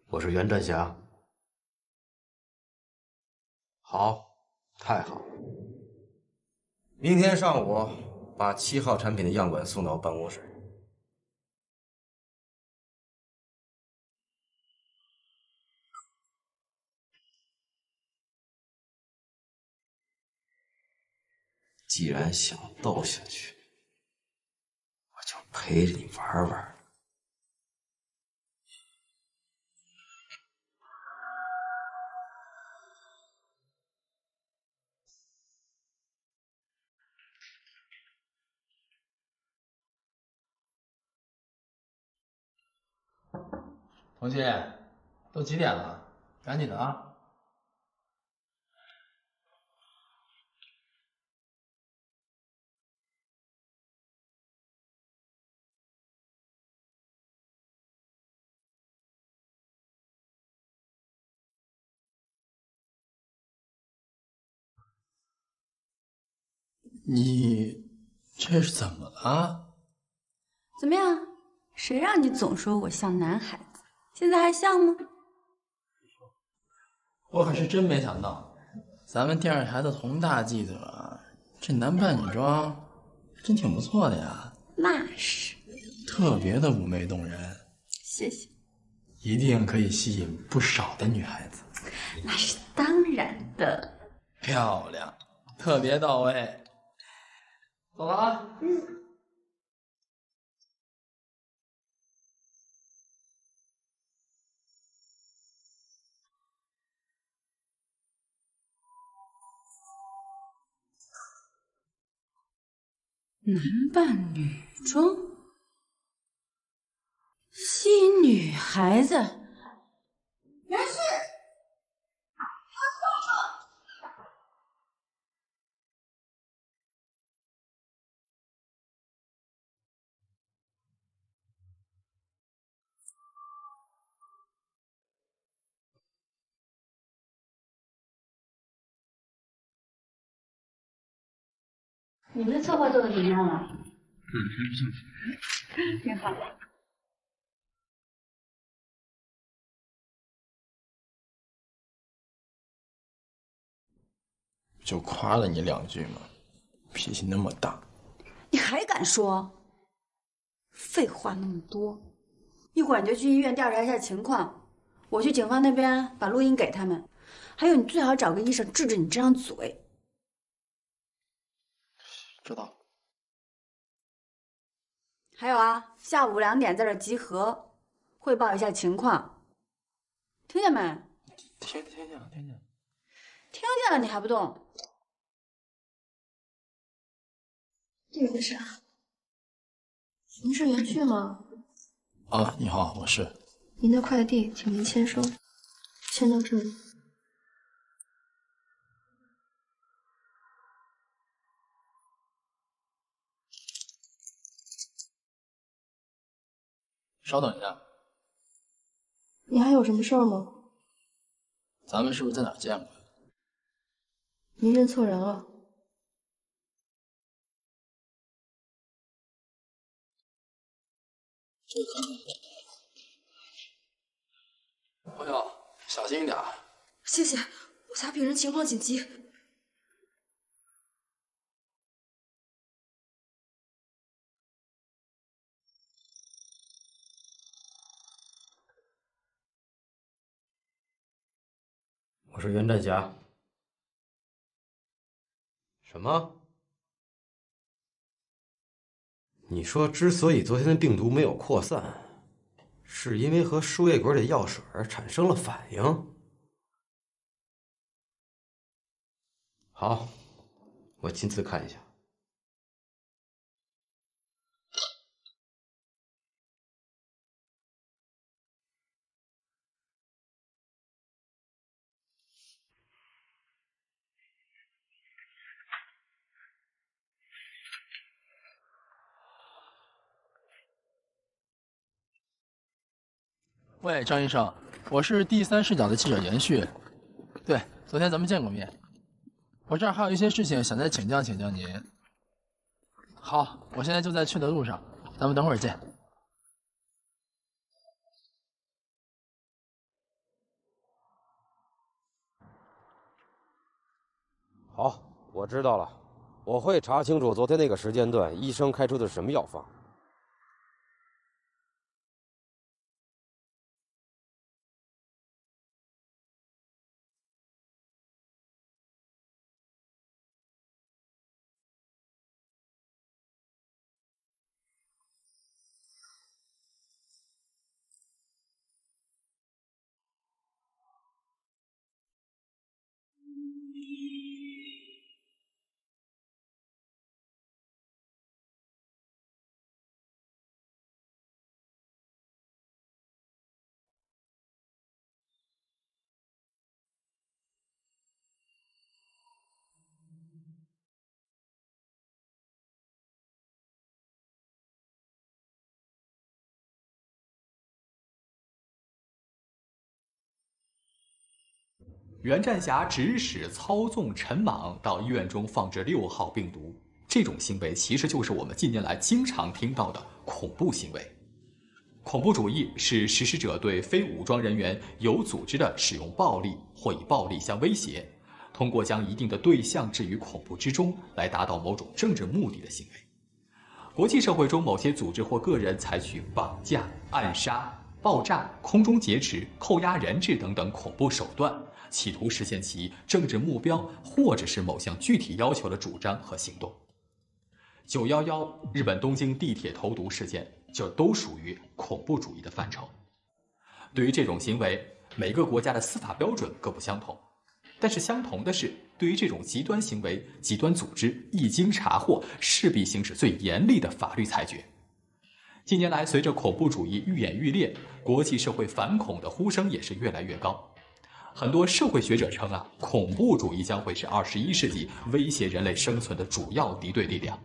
我是袁占霞。好，太好。明天上午把7号产品的样本送到办公室。既然想斗下去，我就陪着你玩玩。同学，都几点了？赶紧的啊！你这是怎么了？怎么样？谁让你总说我像男孩子？现在还像吗？我可是真没想到，咱们电视台的佟大记者，这男扮女装真挺不错的呀。那是，特别的妩媚动人。谢谢。一定可以吸引不少的女孩子。那是当然的。漂亮，特别到位。走了啊。男扮女装，吸引女孩子。袁氏，你们的策划做的怎么样了？还不错。挺好。就夸了你2句嘛，脾气那么大。你还敢说？废话那么多，一会儿你就去医院调查一下情况，我去警方那边把录音给他们。还有，你最好找个医生治治你这张嘴。知道。还有啊，下午2点在这集合，汇报一下情况，听见没？听见了。听见了，你还不动？这个啥？您是袁旭吗？啊，你好，我是。您的快递，请您签收，签到这里。稍等一下。你还有什么事儿吗？咱们是不是在哪儿见过？您认错人了。这个朋友，小心一点。谢谢，我家病人情况紧急。我是袁占霞。什么？你说之所以昨天的病毒没有扩散，是因为和输液管里的药水产生了反应？好，我亲自看一下。喂，张医生，我是第三视角的记者严旭。对，昨天咱们见过面。我这儿还有一些事情想再请教您。好，我现在就在去的路上，咱们等会儿见。好，我知道了，我会查清楚昨天那个时间段医生开出的什么药方。袁占侠指使操纵陈莽到医院中放置6号病毒，这种行为其实就是我们近年来经常听到的恐怖行为。恐怖主义是实施者对非武装人员有组织地使用暴力或以暴力相威胁，通过将一定的对象置于恐怖之中来达到某种政治目的的行为。国际社会中某些组织或个人采取绑架、暗杀、爆炸、空中劫持、扣押人质等等恐怖手段，企图实现其政治目标或者是某项具体要求的主张和行动。911、日本东京地铁投毒事件就都属于恐怖主义的范畴。对于这种行为，每个国家的司法标准各不相同，但是相同的是，对于这种极端行为，极端组织一经查获，势必行使最严厉的法律裁决。近年来，随着恐怖主义愈演愈烈，国际社会反恐的呼声也是越来越高。很多社会学者称恐怖主义将会是21世纪威胁人类生存的主要敌对力量。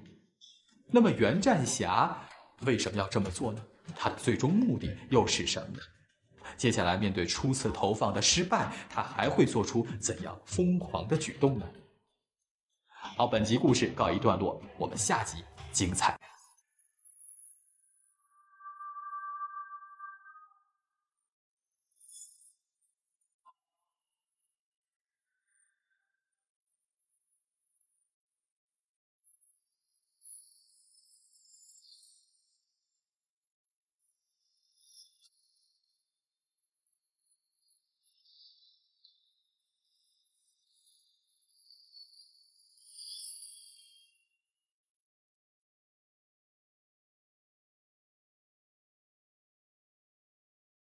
那么袁占侠为什么要这么做呢？他的最终目的又是什么呢？接下来面对初次投放的失败，他还会做出怎样疯狂的举动呢？好，本集故事告一段落，我们下集精彩。